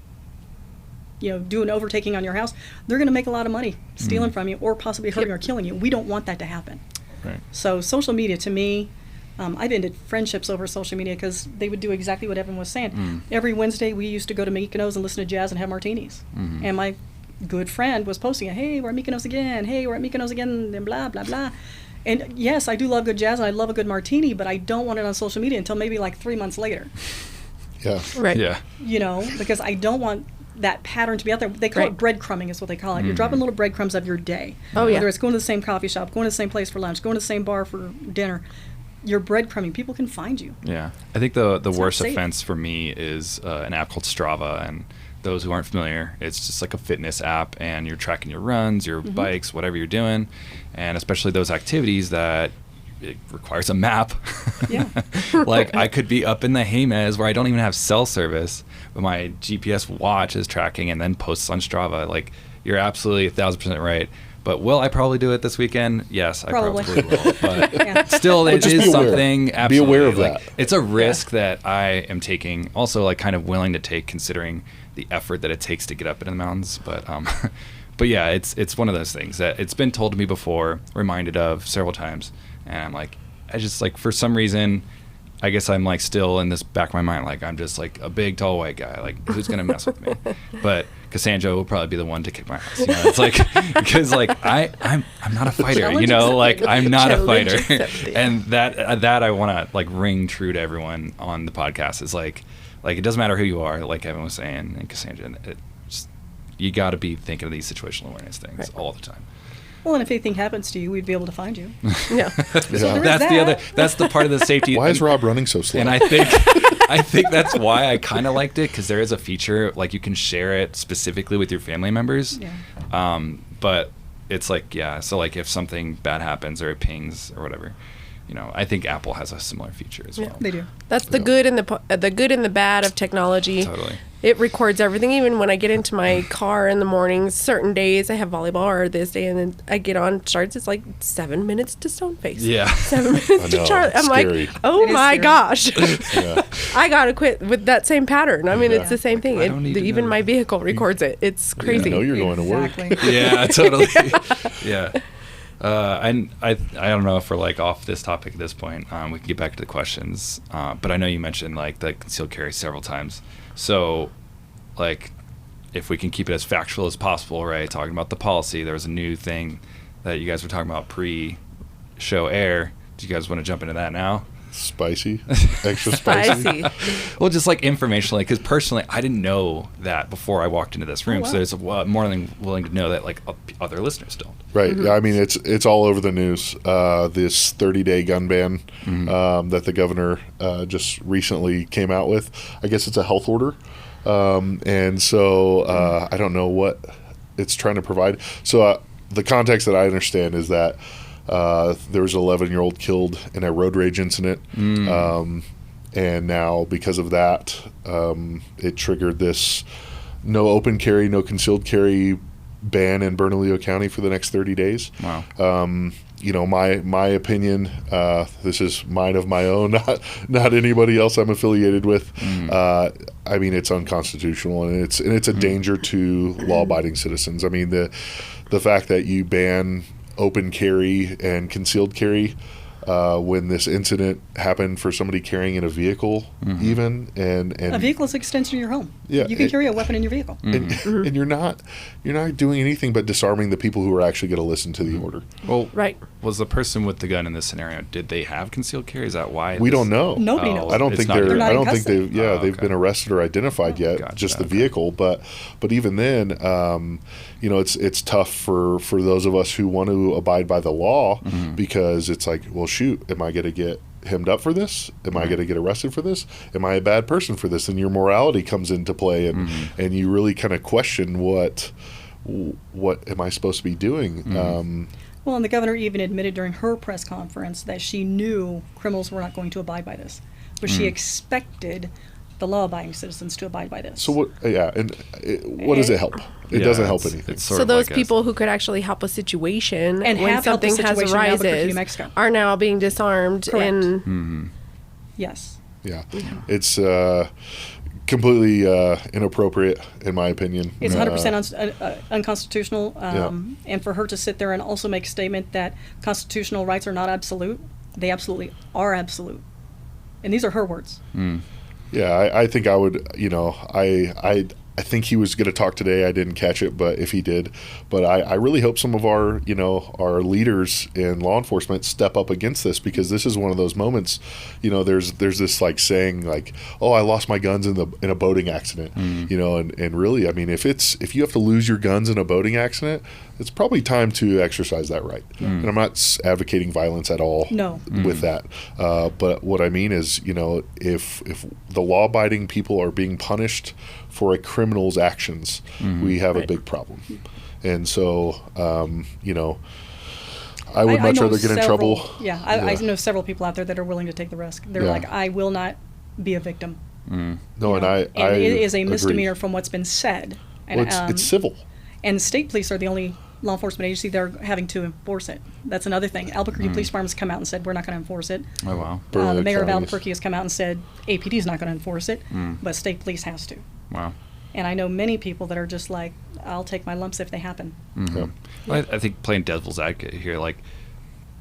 you know, do an overtaking on your house, they're going to make a lot of money stealing from you or possibly hurting or killing you. We don't want that to happen. Right. So social media, to me, I've ended friendships over social media because they would do exactly what Evan was saying. Every Wednesday, we used to go to Mykonos and listen to jazz and have martinis. And my good friend was posting, hey, we're at Mykonos again. Hey, we're at Mykonos again, and blah, blah, blah. And yes, I do love good jazz and I love a good martini, but I don't want it on social media until maybe like 3 months later. Yeah. Right. Yeah. You know, because I don't want that pattern to be out there. They call it breadcrumbing is what they call it. You're dropping little breadcrumbs of your day. Oh, yeah. Whether it's going to the same coffee shop, going to the same place for lunch, going to the same bar for dinner. You're breadcrumbing. People can find you. Yeah. I think the worst safe. offense for me is an app called Strava. And those who aren't familiar, it's just like a fitness app, and you're tracking your runs, your bikes, whatever you're doing. And especially those activities that it requires a map. Yeah. Like I could be up in the Jemez where I don't even have cell service, but my GPS watch is tracking and then posts on Strava. Like you're absolutely 1,000% right. But will I probably do it this weekend? Yes, I probably will. But still, it just is be aware. something. Absolutely, Be aware of like, that. It's a risk that I am taking. Also, like kind of willing to take, considering the effort that it takes to get up into the mountains. But but yeah, it's one of those things that it's been told to me before, reminded of several times, and I'm like, I just like for some reason, I guess I'm like still in this back of my mind, like I'm just like a big tall white guy, like who's gonna mess with me? But Cassandra will probably be the one to kick my ass. You know, it's like because like I'm not a fighter. You know, like I'm not a fighter, and that I want to like ring true to everyone on the podcast is like it doesn't matter who you are, like Evan was saying and Cassandra. You got to be thinking of these situational awareness things all the time. Well, and if anything happens to you, we'd be able to find you. Yeah. So That's the part of the safety. Why is Rob running so slow? And I think that's why I kind of liked it, because there is a feature like you can share it specifically with your family members. Yeah. But it's like so like if something bad happens or it pings or whatever, you know, I think Apple has a similar feature as well. They do. That's the good and the good and the bad of technology. Totally. It records everything. Even when I get into my car in the mornings, certain days I have volleyball, or this day, and then I get on starts. It's like 7 minutes to Stoneface. Yeah. 7 minutes I to know, Charlie. I'm scary. like, oh It is my scary. gosh, Yeah. I gotta quit with that same pattern. I mean, it's the same thing. I don't need to Even know. my vehicle records it. It's crazy. I know you're going to work. Exactly. Yeah, totally. Yeah. And I don't know if we're like off this topic at this point. We can get back to the questions. But I know you mentioned like the concealed carry several times. So like if we can keep it as factual as possible, right? Talking about the policy, there was a new thing that you guys were talking about pre-show air. Do you guys want to jump into that now? Spicy, extra spicy. Well, just like informationally, because personally, I didn't know that before I walked into this room. wow. So there's more than willing to know that like other listeners don't. Right. Yeah, I mean, it's all over the news. This 30-day gun ban that the governor just recently came out with. I guess it's a health order. And so I don't know what it's trying to provide. So the context that I understand is that there was an 11-year-old killed in a road rage incident. And now because of that, it triggered this no open carry, no concealed carry ban in Bernalillo County for the next 30 days. Wow. You know, my opinion, this is mine of my own, not anybody else I'm affiliated with. I mean, it's unconstitutional, and it's a danger to law-abiding citizens. I mean, the fact that you ban open carry and concealed carry when this incident happened for somebody carrying in a vehicle, even and A vehicle is an extension of your home. Yeah, You can carry a weapon in your vehicle. and you're not doing anything but disarming the people who are actually going to listen to the order. Well, Right. Was the person with the gun in this scenario, did they have concealed carry? Is that why? We don't know. Nobody knows. I don't It's think not they're. even- not I in don't think custody. they've. Yeah, they've okay. been arrested or identified yet. Gotcha, Just the okay. vehicle, but even then, you know, it's tough for those of us who want to abide by the law because it's like, well, shoot, am I going to get hemmed up for this? Am I going to get arrested for this? Am I a bad person for this? And your morality comes into play, and you really kind of question what am I supposed to be doing? Well, and the governor even admitted during her press conference that she knew criminals were not going to abide by this, but she expected the law-abiding citizens to abide by this. So what? Yeah, and what does it help? It Yeah, doesn't help it's- anything. it's sort So of those like people who could actually help a situation And when have helped the something has situation in Albuquerque, New arises Mexico. are now being disarmed Correct. and Yes. Yeah, it's completely inappropriate in my opinion. It's 100% unconstitutional, Yeah. and for her to sit there and also make a statement that constitutional rights are not absolute, they absolutely are absolute. And these are her words. Yeah, I think I would. You know, I I think he was going to talk today. I didn't catch it, but if he did, but I really hope some of our, our leaders in law enforcement step up against this, because this is one of those moments, there's this like saying like, oh, I lost my guns in a boating accident, and really, I mean, if you have to lose your guns in a boating accident, it's probably time to exercise that right. And I'm not advocating violence at all with that. But what I mean is, if the law-abiding people are being punished for a criminal's actions, we have a big problem. And so, I would much rather get in trouble. Yeah, I know several people out there that are willing to take the risk. They're like, I will not be a victim. No, and I it is a misdemeanor agree. from what's been said. Well, And, it's civil. And state police are the only law enforcement agency that are having to enforce it. That's another thing. Albuquerque Police Department has come out and said, we're not going to enforce it. Oh, wow. The mayor of Counties. Albuquerque has come out and said, APD is not going to enforce it, but state police has to. Wow. And I know many people that are just like, I'll take my lumps if they happen. Yeah. Well, I think playing devil's advocate here, like,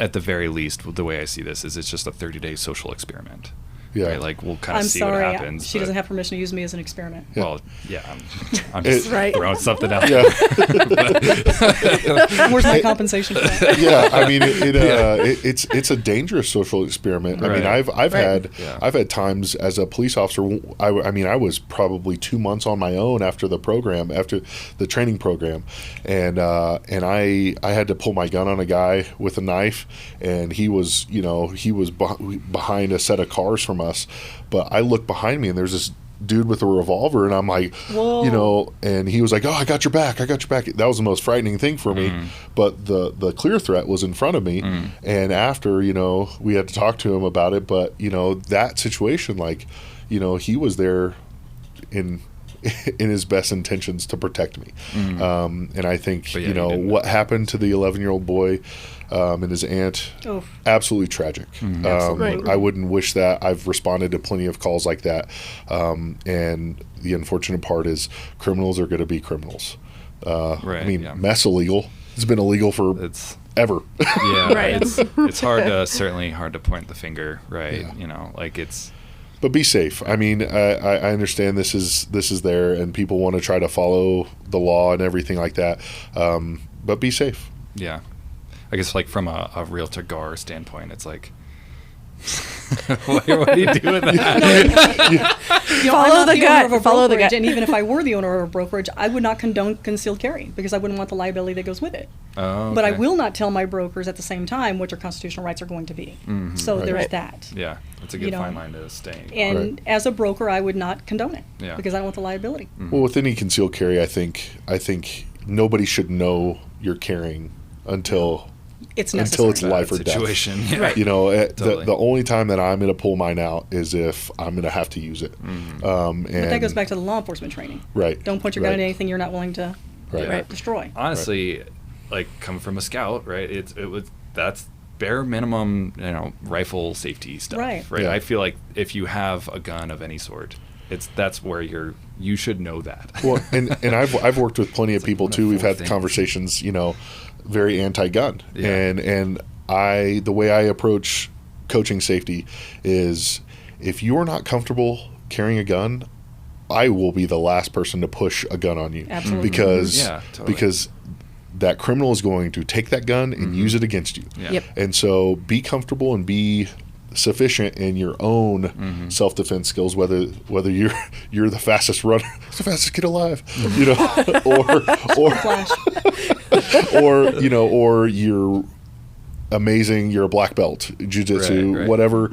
at the very least, the way I see this is it's just a 30-day social experiment. Yeah. Right? Like, we'll kind I'm of see sorry, what happens. she but- doesn't have permission to use me as an experiment. Well, yeah, I'm just Right. throwing something out. Yeah. Where's my compensation for that? Yeah, I mean, it's a dangerous social experiment. I mean, Right. I've had times as a police officer. I was probably 2 months on my own after the training program, and I had to pull my gun on a guy with a knife, and he was behind a set of cars from us, but I looked behind me and there's this dude with a revolver, and I'm like, Whoa. and he was like, oh, I got your back. That was the most frightening thing for me. But the clear threat was in front of me. And after, we had to talk to him about it. But, that situation, like, he was there in his best intentions to protect me. And I think, But yeah, what happened to the 11-year-old boy and his aunt, absolutely tragic. Absolutely. I wouldn't wish that. I've responded to plenty of calls like that. And the unfortunate part is criminals are going to be criminals. Right, I mean, yeah. meth's illegal. It's been illegal for It's ever. yeah, Right. It's certainly hard to point the finger, right? Like it's. But be safe. I mean, I understand this is there, and people want to try to follow the law and everything like that. But be safe. Yeah, I guess like from a realtor GAR standpoint, it's like, what do you do with that? I'm Follow not the owner gut. of a Follow the brokerage, gut. And even if I were the owner of a brokerage, I would not condone concealed carry because I wouldn't want the liability that goes with it. Oh, But I okay. will not tell my brokers at the same time what your constitutional rights are going to be. So there's Right. that. Yeah, it's a good fine line to stay. And Right. as a broker, I would not condone it Yeah. because I don't want the liability. Well, with any concealed carry, I think nobody should know you're carrying until It's necessary. it's life or situation. death. Yeah. Right. Totally. The only time that I'm going to pull mine out is if I'm going to have to use it. And But that goes back to the law enforcement training. Right. Don't point your gun Right. at anything you're not willing to Right. Right. destroy. Honestly, like coming from a scout, right? That's bare minimum, rifle safety stuff, Right. Yeah. I feel like if you have a gun of any sort, that's where you should know that. Well, and I've worked with plenty of people one of too. We've four had things. conversations, very anti-gun, Yeah. and the way I approach coaching safety is if you're not comfortable carrying a gun, I will be the last person to push a gun on you. Absolutely. Because Yeah, totally. because that criminal is going to take that gun and use it against you. Yeah. Yep. And so be comfortable and be sufficient in your own self-defense skills, whether you're the fastest runner, the fastest kid alive, Flash. or you're amazing, you're a black belt, jiu-jitsu, Right. whatever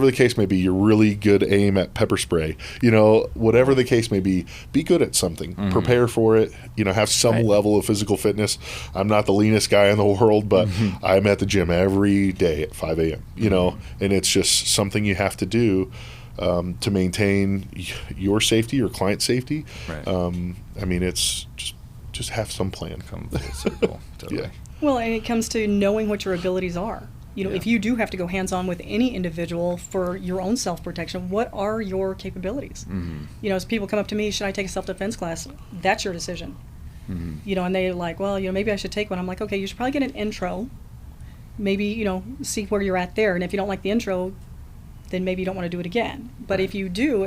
the case may be, you're really good aim at pepper spray, whatever the case may be good at something, prepare for it, have some Right. level of physical fitness. I'm not the leanest guy in the world, but I'm at the gym every day at 5 a.m., and it's just something you have to do to maintain your safety, your client safety. Right. I mean, it's just have some plan. Come full circle. Totally. Yeah. Well, and it comes to knowing what your abilities are. Yeah. If you do have to go hands-on with any individual for your own self-protection, what are your capabilities? As people come up to me, should I take a self-defense class? That's your decision. And they're like, well, maybe I should take one. I'm like, okay, you should probably get an intro. Maybe, see where you're at there. And if you don't like the intro, then maybe you don't want to do it again. But if you do,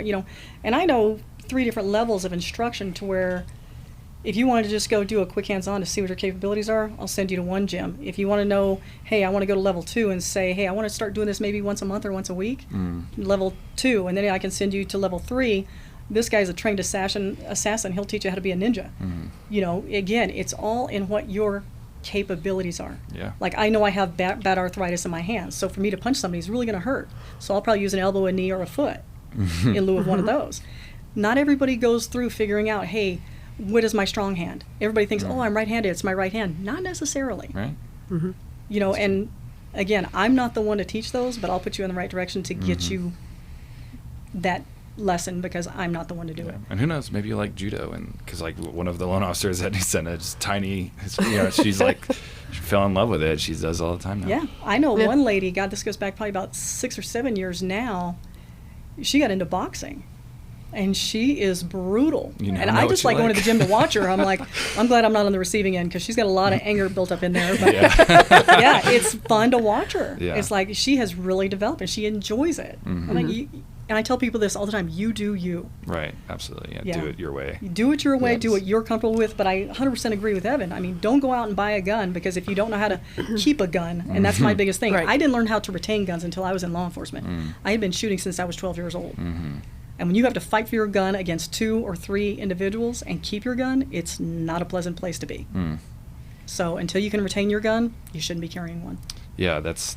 and I know 3 different levels of instruction to where if you wanted to just go do a quick hands-on to see what your capabilities are, I'll send you to one gym. If you want to know, hey, I want to go to level 2 and say, hey, I want to start doing this maybe once a month or once a week, level 2, and then I can send you to level 3. This guy's a trained assassin. He'll teach you how to be a ninja. You know, again, it's all in what your capabilities are. Yeah. Like, I know I have bad arthritis in my hands, so for me to punch somebody is really going to hurt. So I'll probably use an elbow, a knee, or a foot in lieu of one of those. Not everybody goes through figuring out, hey, what is my strong hand? Everybody thinks, oh, I'm right-handed, it's my right hand. Not necessarily. Right. You know, and again, I'm not the one to teach those, but I'll put you in the right direction to get you that lesson because I'm not the one to do it. And who knows, maybe you like judo, and because like one of the loan officers that he sent a just tiny, you know, she's like, she fell in love with it. She does all the time now. Yeah, I know one lady, God, this goes back probably about 6 or 7 years now, she got into boxing. And she is brutal. You and I just like going to the gym to watch her. I'm like, I'm glad I'm not on the receiving end because she's got a lot of anger built up in there. But yeah, it's fun to watch her. Yeah. It's like she has really developed and she enjoys it. I'm like, and I tell people this all the time, you do you. Right, absolutely. Yeah, do it your way. Do it your way, do what you're comfortable with. But I 100% agree with Evan. I mean, don't go out and buy a gun because if you don't know how to keep a gun, and that's my biggest thing. Right. I didn't learn how to retain guns until I was in law enforcement. I had been shooting since I was 12 years old. And when you have to fight for your gun against 2 or 3 individuals and keep your gun, it's not a pleasant place to be. So until you can retain your gun, you shouldn't be carrying one. Yeah, that's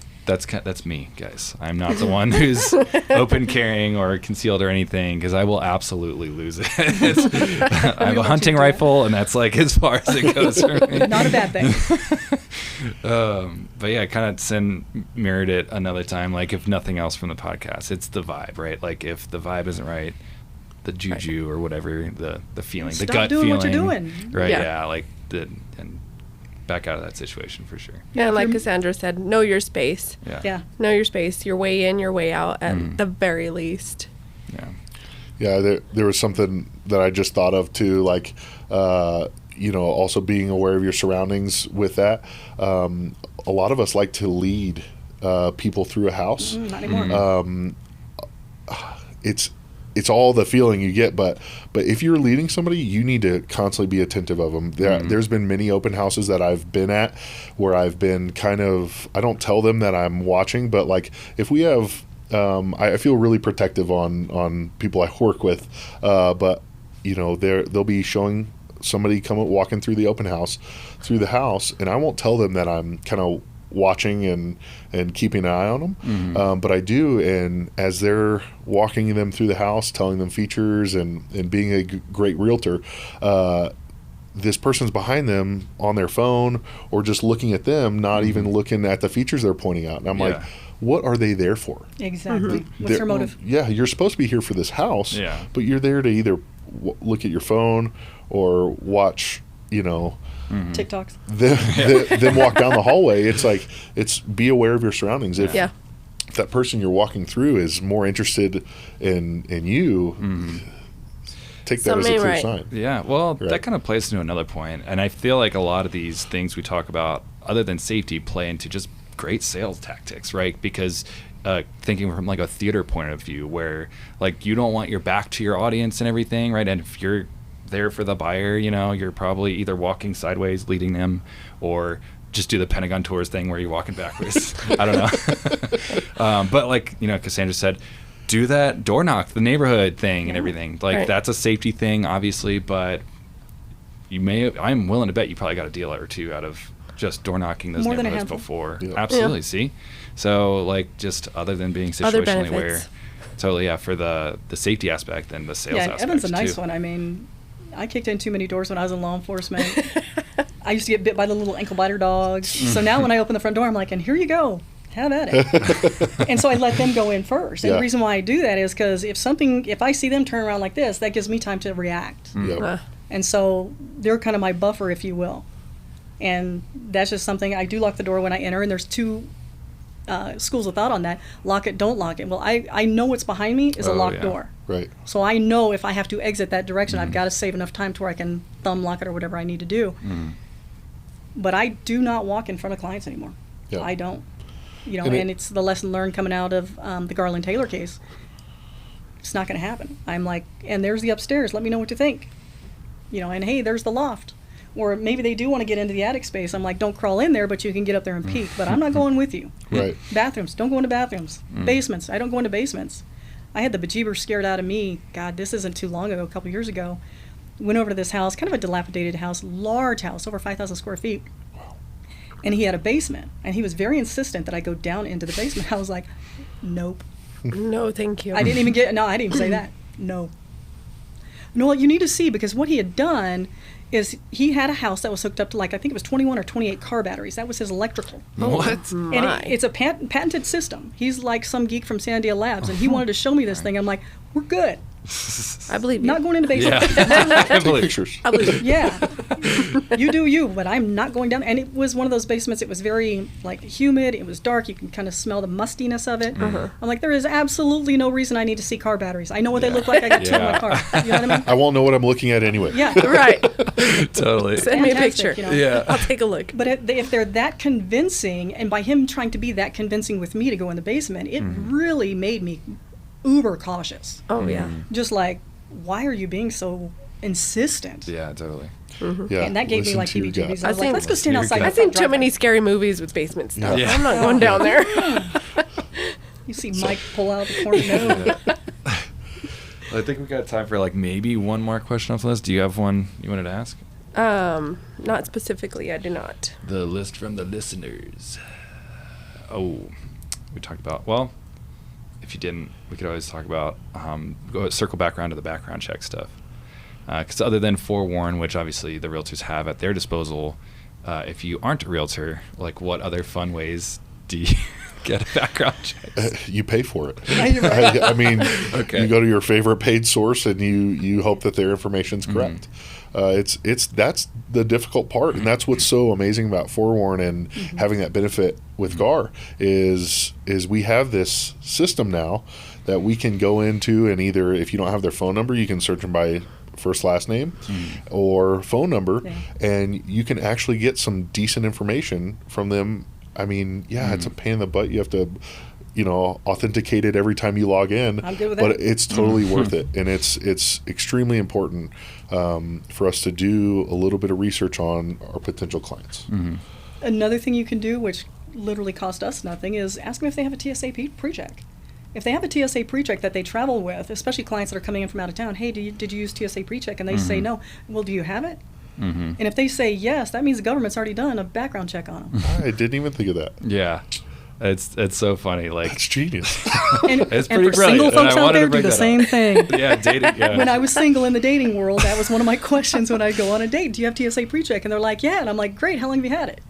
me, guys. I'm not the one who's open carrying or concealed or anything because I will absolutely lose it. I have a hunting rifle, and that's like as far as it goes for me. Not a bad thing. But yeah, kind of mirrored it another time. Like if nothing else from the podcast, it's the vibe, right? Like if the vibe isn't right, the juju or whatever, the feeling, Stop the gut doing feeling, what you're doing. right? Yeah. Yeah, like and back out of that situation for sure. Yeah, like Cassandra said, know your space. Yeah. Know your space, your way in, your way out at the very least. Yeah. Yeah, there was something that I just thought of too, like, you know, also being aware of your surroundings with that. A lot of us like to lead people through a house. Not anymore. It's all the feeling you get, but if you're leading somebody, you need to constantly be attentive of them. There's been many open houses that I've been at where I've been kind of, I don't tell them that I'm watching, but like if we have, I feel really protective on people I work with, but you know, they'll be showing somebody walking through the open house, through the house, and I won't tell them that I'm kind of watching and keeping an eye on them, but I do, and as they're walking them through the house, telling them features and being a great realtor, this person's behind them on their phone or just looking at them, not even looking at the features they're pointing out, and I'm like, what are they there for? Exactly. What's your motive? Yeah, you're supposed to be here for this house, but you're there to either look at your phone or watch, you know, TikToks. Then walk down the hallway. It's be aware of your surroundings. If that person you're walking through is more interested in you, take that as a clear sign. Yeah, well, that kind of plays into another point, and I feel like a lot of these things we talk about, other than safety, play into just great sales tactics, right? Because thinking from like a theater point of view, where like you don't want your back to your audience and everything, right? And if you're there for the buyer, you know, you're probably either walking sideways leading them or just do the Pentagon Tours thing where you're walking backwards. I don't know. But like, you know, Cassandra said, do that door knock, the neighborhood thing and everything. Like that's a safety thing, obviously, but I'm willing to bet you probably got a deal or two out of just door knocking those More neighborhoods before. Absolutely. See? So like just other than being situationally aware. Totally, for the safety aspect and the sales aspect. Evan's a nice one. I mean, I kicked in too many doors when I was in law enforcement. I used to get bit by the little ankle biter dogs. So now when I open the front door, I'm like, and here you go. Have at it. And so I let them go in first. And the reason why I do that is because if I see them turn around like this, that gives me time to react. And so they're kind of my buffer, if you will. And that's just something, I do lock the door when I enter, and there's 2 schools of thought on that. Lock it, don't lock it. Well, I know what's behind me is a locked door. Right. So I know if I have to exit that direction, I've got to save enough time to where I can thumb lock it or whatever I need to do. But I do not walk in front of clients anymore. I don't. You know, and it's the lesson learned coming out of the Garland Taylor case. It's not going to happen. I'm like, and there's the upstairs. Let me know what you think. And hey, there's the loft. Or maybe they do want to get into the attic space. I'm like, don't crawl in there, but you can get up there and peek. But I'm not going with you. Right. Bathrooms, don't go into bathrooms. Basements, I don't go into basements. I had the bejeebers scared out of me. God, this isn't too long ago, a couple years ago. Went over to this house, kind of a dilapidated house, large house, over 5,000 square feet. Wow. And he had a basement. And he was very insistent that I go down into the basement. I was like, nope. No, thank you. I didn't even say that. No. No, you need to see, because what he had done is he had a house that was hooked up to, like, I think it was 21 or 28 car batteries. That was his electrical. What? And it's a patented system. He's like some geek from Sandia Labs, and he wanted to show me this thing. I'm like, we're good. I believe you. Not going into basement. Yeah. Take pictures. I believe you. Yeah. You do you, but I'm not going down. And it was one of those basements, it was very, like, humid. It was dark. You can kind of smell the mustiness of it. I'm like, there is absolutely no reason I need to see car batteries. I know what they look like. I can tell my car. You know what I mean? I won't know what I'm looking at anyway. Yeah. Right. Totally. Send me a Fantastic, picture. Yeah. I'll take a look. But if they're that convincing, and by him trying to be that convincing with me to go in the basement, it really made me uber cautious. Oh, yeah. Just like, why are you being so insistent? Yeah, totally. Yeah. And that gave me listen like to your heebie-jeebies. gut. I was like, think- let's go stand outside. I've seen too many scary movies with basement stuff. Yeah. I'm not going down there. You see Mike pull out the corner. No. I think we got time for like maybe one more question off the list. Do you have one you wanted to ask? Not specifically. I do not. The list from the listeners. Oh, we talked about, well, if you didn't, we could always talk about, circle back around to the background check stuff. Because other than forewarn, which obviously the realtors have at their disposal, if you aren't a realtor, like what other fun ways do you get a background check? You pay for it. Yeah, you're right. I mean, Okay. you go to your favorite paid source and you hope that their information's correct. That's the difficult part, and that's what's so amazing about Forewarn and having that benefit with GAR is we have this system now that we can go into, and either if you don't have their phone number, you can search them by first last name or phone number, and you can actually get some decent information from them. I mean, it's a pain in the butt. You have to authenticate it every time you log in. I'm good with but that. it's totally worth it, and it's extremely important for us to do a little bit of research on our potential clients. Another thing you can do, which literally cost us nothing, is ask them if they have a TSA pre-check. If they have a TSA pre-check that they travel with, especially clients that are coming in from out of town, hey, did you use TSA pre-check? And they say no. Well, do you have it? And if they say yes, that means the government's already done a background check on them. I didn't even think of that. Yeah. It's so funny. Like, That's genius. And, It's and pretty for single brilliant, and folks I out wanted to there, do bring the that same up. thing. yeah, dating. Yeah. When I was single in the dating world, that was one of my questions when I go on a date. Do you have TSA pre-check? And they're like, yeah. And I'm like, great. How long have you had it?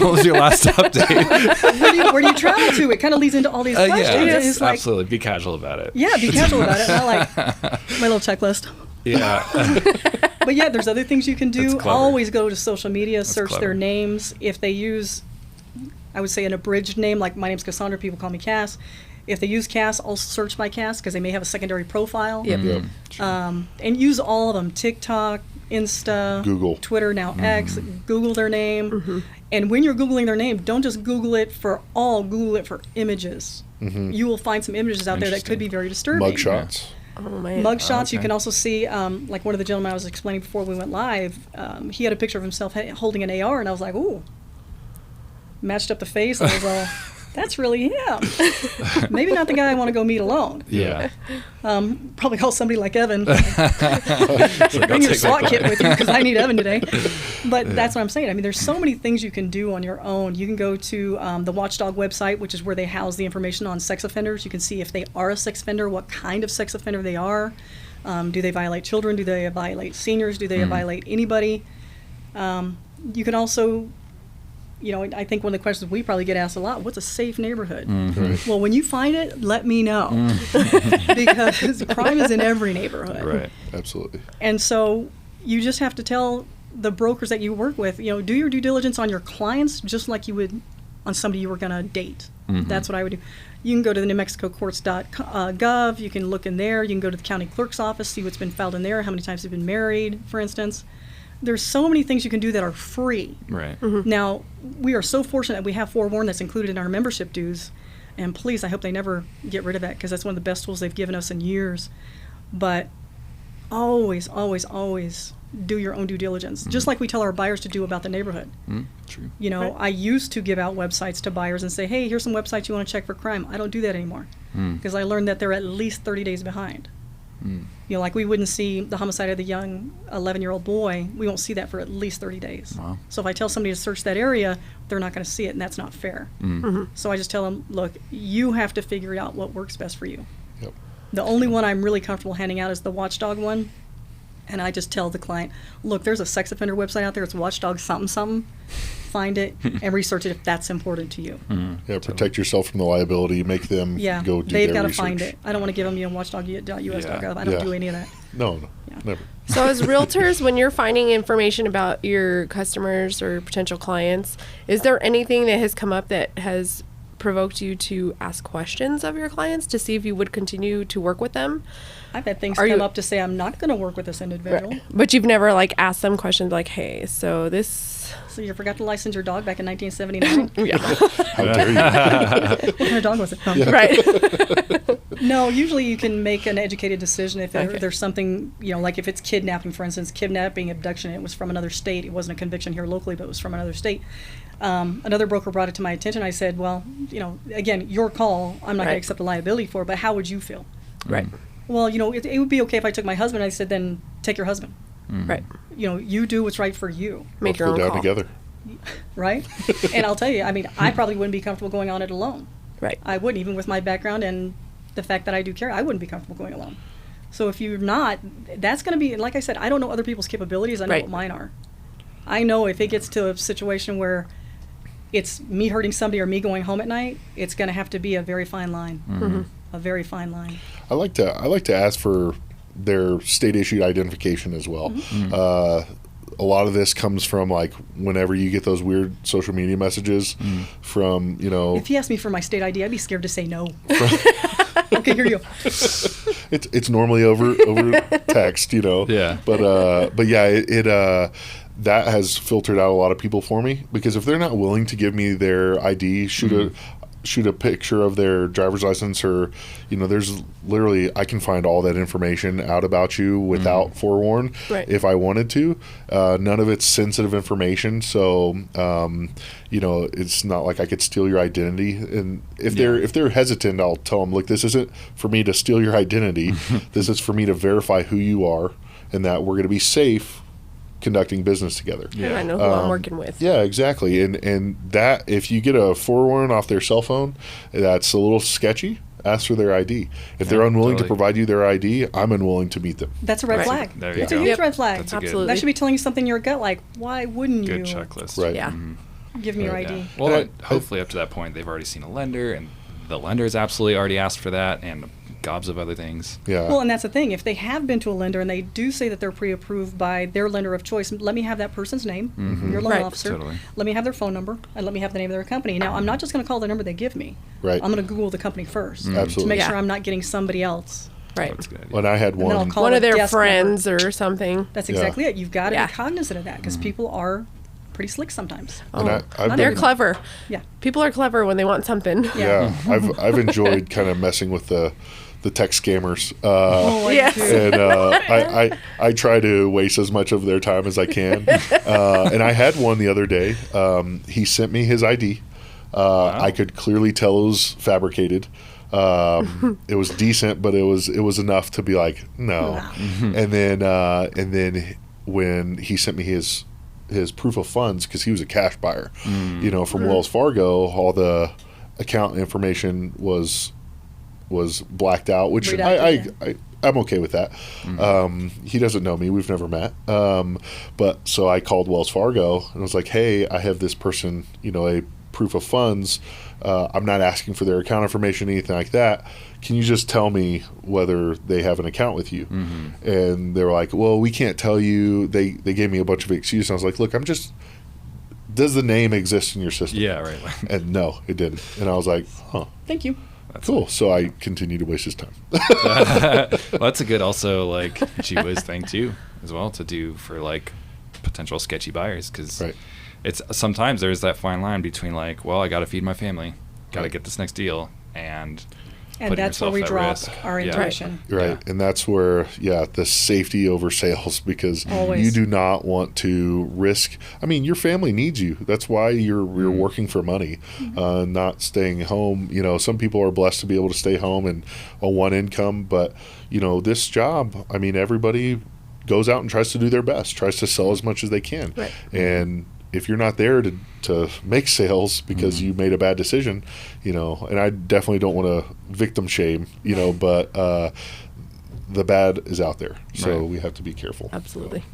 What was your last update? Where do you travel to? It kind of leads into all these questions. Yeah, And it's like, absolutely. Be casual about it. yeah, be casual about it. And I like my little checklist. Yeah. But yeah, there's other things you can do. That's clever. Always go to social media, search clever. their names. If they use, I would say, an abridged name, like my name's Cassandra, people call me Cass. If they use Cass, I'll search by Cass because they may have a secondary profile. Yep. Yep. And use all of them: TikTok, Insta, Google. Twitter, now X. Google their name. And when you're Googling their name, don't just Google it for all, Google it for images. You will find some images out there that could be very disturbing. Mugshots. Oh, man. Mugshots, you okay. can also see, like one of the gentlemen I was explaining before we went live, he had a picture of himself holding an AR, and I was like, ooh. Matched up the face, and I was all, that's really him. Maybe not the guy I want to go meet alone. Yeah. Probably call somebody like Evan. It's like, Bring I'll your take SWAT that kit class. with you because I need Evan today. But that's what I'm saying. I mean, there's so many things you can do on your own. You can go to the Watchdog website, which is where they house the information on sex offenders. You can see if they are a sex offender, what kind of sex offender they are. Do they violate children? Do they violate seniors? Do they violate anybody? You can also, I think one of the questions we probably get asked a lot, what's a safe neighborhood? Right. Well, when you find it, let me know. Because crime is in every neighborhood. Right. Absolutely. And so you just have to tell the brokers that you work with, do your due diligence on your clients just like you would on somebody you were going to date. That's what I would do. You can go to the NewMexicoCourts.gov. You can look in there. You can go to the county clerk's office, see what's been filed in there, how many times they've been married, for instance. There's so many things you can do that are free. Right. Now, we are so fortunate that we have Forewarn that's included in our membership dues. And please, I hope they never get rid of that, because that's one of the best tools they've given us in years. But always, always, always do your own due diligence, just like we tell our buyers to do about the neighborhood. True. You know, Right. I used to give out websites to buyers and say, hey, here's some websites you want to check for crime. I don't do that anymore, because I learned that they're at least 30 days behind. You know, like we wouldn't see the homicide of the young 11-year-old boy. We won't see that for at least 30 days. Wow. So if I tell somebody to search that area, they're not going to see it, and that's not fair. So I just tell them, look, you have to figure out what works best for you. Yep. The only one I'm really comfortable handing out is the watchdog one. And I just tell the client, look, there's a sex offender website out there. It's watchdog something something. Find it and research it if that's important to you. Yeah, protect yourself from the liability. Make them Yeah, go do they've their got to research. find it. I don't want to give them, watchdog.us.gov. I don't Yeah. do any of that. No, Yeah. never. So as realtors, when you're finding information about your customers or potential clients, is there anything that has come up that has provoked you to ask questions of your clients to see if you would continue to work with them? I've had things Are come you- up to say I'm not going to work with this individual. But you've never like asked them questions like, hey, so this... So you forgot to license your dog back in 1979? Yeah. How dare you? What kind of dog was it? No. Right. No, usually you can make an educated decision if Okay. there's something, you know, like if it's kidnapping, for instance, kidnapping, abduction, it was from another state. It wasn't a conviction here locally, but it was from another state. Another broker brought it to my attention. I said, well, you know, again, your call. I'm not going Right. to accept the liability for it, but how would you feel? Right. Well, you know, it would be okay if I took my husband. I said, then take your husband. Right. You know, you do what's right for you, Make your Let's own go call. down together. right? And I'll tell you, I mean, I probably wouldn't be comfortable going on it alone. Right. I wouldn't, even with my background and the fact that I do care, I wouldn't be comfortable going alone. So if you're not, that's going to be, like I said, I don't know other people's capabilities. I know Right. what mine are. I know if it gets to a situation where it's me hurting somebody or me going home at night, it's going to have to be a very fine line. A very fine line. I like to ask for their state issued identification as well. A lot of this comes from like whenever you get those weird social media messages from, you know, If he asked me for my state ID, I'd be scared to say no. Okay, here you go. it's normally over text, you know. Yeah. But yeah, it that has filtered out a lot of people for me, because if they're not willing to give me their ID, shoot a picture of their driver's license, or, you know, there's literally, I can find all that information out about you without forewarn Right. if I wanted to. None of it's sensitive information, so you know, it's not like I could steal your identity. And if they're hesitant, I'll tell them, look, this isn't for me to steal your identity. This is for me to verify who you are and that we're going to be safe conducting business together. And I know who I'm working with. Yeah, exactly. And that, if you get a forewarn off their cell phone, that's a little sketchy, ask for their ID. If they're unwilling to totally. provide you their ID, I'm unwilling to meet them. That's a red Right. flag. There you It's go. a huge Yep. red flag. That's a good- Absolutely. That should be telling you something in your gut, like, why wouldn't Good you checklist. Right. Yeah. give me your Right. ID? Yeah. Well, And hopefully up to that point, they've already seen a lender, and the lender's absolutely already asked for that, and gobs of other things. Yeah. Well, and that's the thing. If they have been to a lender and they do say that they're pre-approved by their lender of choice, let me have that person's name, your loan Right. officer. Totally. Let me have their phone number, and let me have the name of their company. Now, I'm not just going to call the number they give me. Right. I'm going to Google the company first to Absolutely. make Yeah. sure I'm not getting somebody else. Right. That's a good idea. When I had And then I'll one, call One the of their desk friends number. or something. That's Yeah. exactly it. You've got to Yeah. be cognizant of that, because people are pretty slick sometimes. and I've They're been- clever. Yeah. People are clever when they want something. Yeah. Yeah, I've enjoyed kind of messing with the tech scammers. Oh, I Yes. do. And I try to waste as much of their time as I can. And I had one the other day. He sent me his ID. I could clearly tell it was fabricated. It was decent, but it was enough to be like, no. And then when he sent me his proof of funds, because he was a cash buyer, you know, from Wells Fargo, all the account information was blacked out, which Redacted, I'm okay with that. He doesn't know me. We've never met. But so I called Wells Fargo and was like, hey, I have this person, you know, a proof of funds. I'm not asking for their account information, anything like that. Can you just tell me whether they have an account with you? And they were like, well, we can't tell you. They gave me a bunch of excuses. I was like, look, does the name exist in your system? Yeah, right. And no, it didn't. And I was like, huh. Thank you. Cool. So I continued to waste his time. Well, that's a good also like gee whiz thing too as well to do for like potential sketchy buyers, because Right. it's sometimes there's that fine line between like, well, I got to feed my family, got to Right. get this next deal, and And that's where we yourself at drop risk. our Yeah. intuition. Right. And that's where, the safety over sales, because Always. you do not want to risk. I mean, your family needs you. That's why you're working for money, not staying home. Some people are blessed to be able to stay home and on one income. But, this job, I mean, everybody goes out and tries to do their best, tries to sell as much as they can. Right. And if you're not there to make sales because you made a bad decision, and I definitely don't want to victim shame, but the bad is out there. So Right. we have to be careful. Absolutely.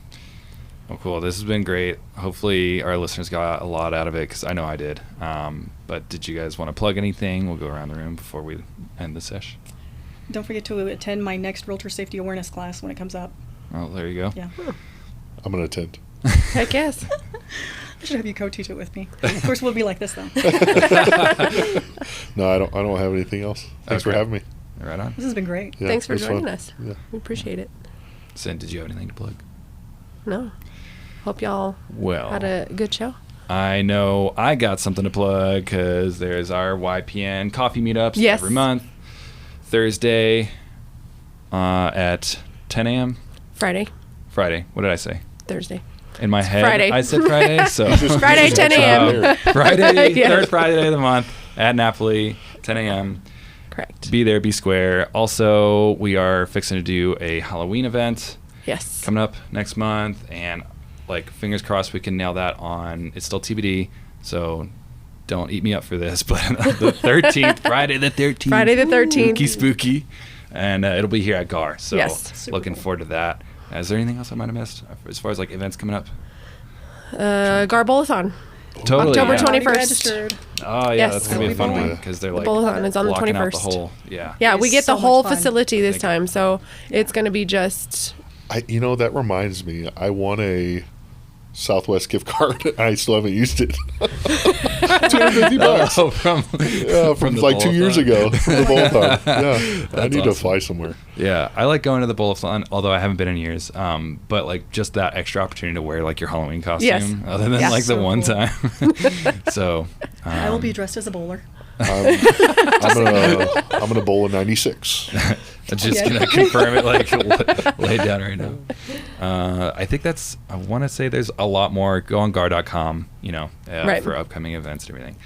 Well, cool. This has been great. Hopefully our listeners got a lot out of it, because I know I did. But did you guys want to plug anything? We'll go around the room before we end the session. Don't forget to attend my next Realtor Safety Awareness class when it comes up. Oh, there you go. Yeah. I'm going to attend. Heck yes. I should have you co-teach it with me. Of course, we'll be like this, though. No, I don't have anything else. Thanks for Okay. having me. Right on. This has been great. Yeah, Thanks for it was joining fun. us. Yeah. We appreciate it. Sin, did you have anything to plug? No. Hope y'all Well, had a good show. I know I got something to plug, because there's our YPN coffee meetups Yes. every month. Thursday at 10 a.m. Friday, Friday. What did I say? Thursday. In my head, Friday. I said Friday. So Friday, 10 a.m. Friday, Yes. third Friday of the month at Napoli, 10 a.m. Correct. Be there, be square. Also, we are fixing to do a Halloween event Yes. coming up next month, and fingers crossed we can nail that on. It's still TBD, so don't eat me up for this, but the 13th, Friday the 13th. Friday the 13th. Spooky. And it'll be here at GAR. So Yes. Super looking cool. forward to that. Is there anything else I might have missed as far as events coming up? Garbolathon. Totally. October yeah. 21st. Already registered. Oh, yeah, Yes. that's going to be a fun That'll be one, fun. because they're The Bowlathon is on the blocking out 21st. the whole, yeah. Yeah, It we is get the so whole much fun. facility this Thank time, so it's going to be just That reminds me. I won a Southwest gift card. I still haven't used it. $250. Oh, from From the like 2 years Bowlathon. ago. From the Bowlathon. Yeah. I That's need to awesome. fly somewhere. Yeah, I like going to the Bowlathon, although I haven't been in years. But just that extra opportunity to wear your Halloween costume, Yes. other than Yeah. the So one cool. time. So I will be dressed as a bowler. I'm gonna bowl in '96. I'm just Okay. gonna confirm it, lay it down right now. I think I want to say there's a lot more. Go on gar.com, Right. for upcoming events and everything.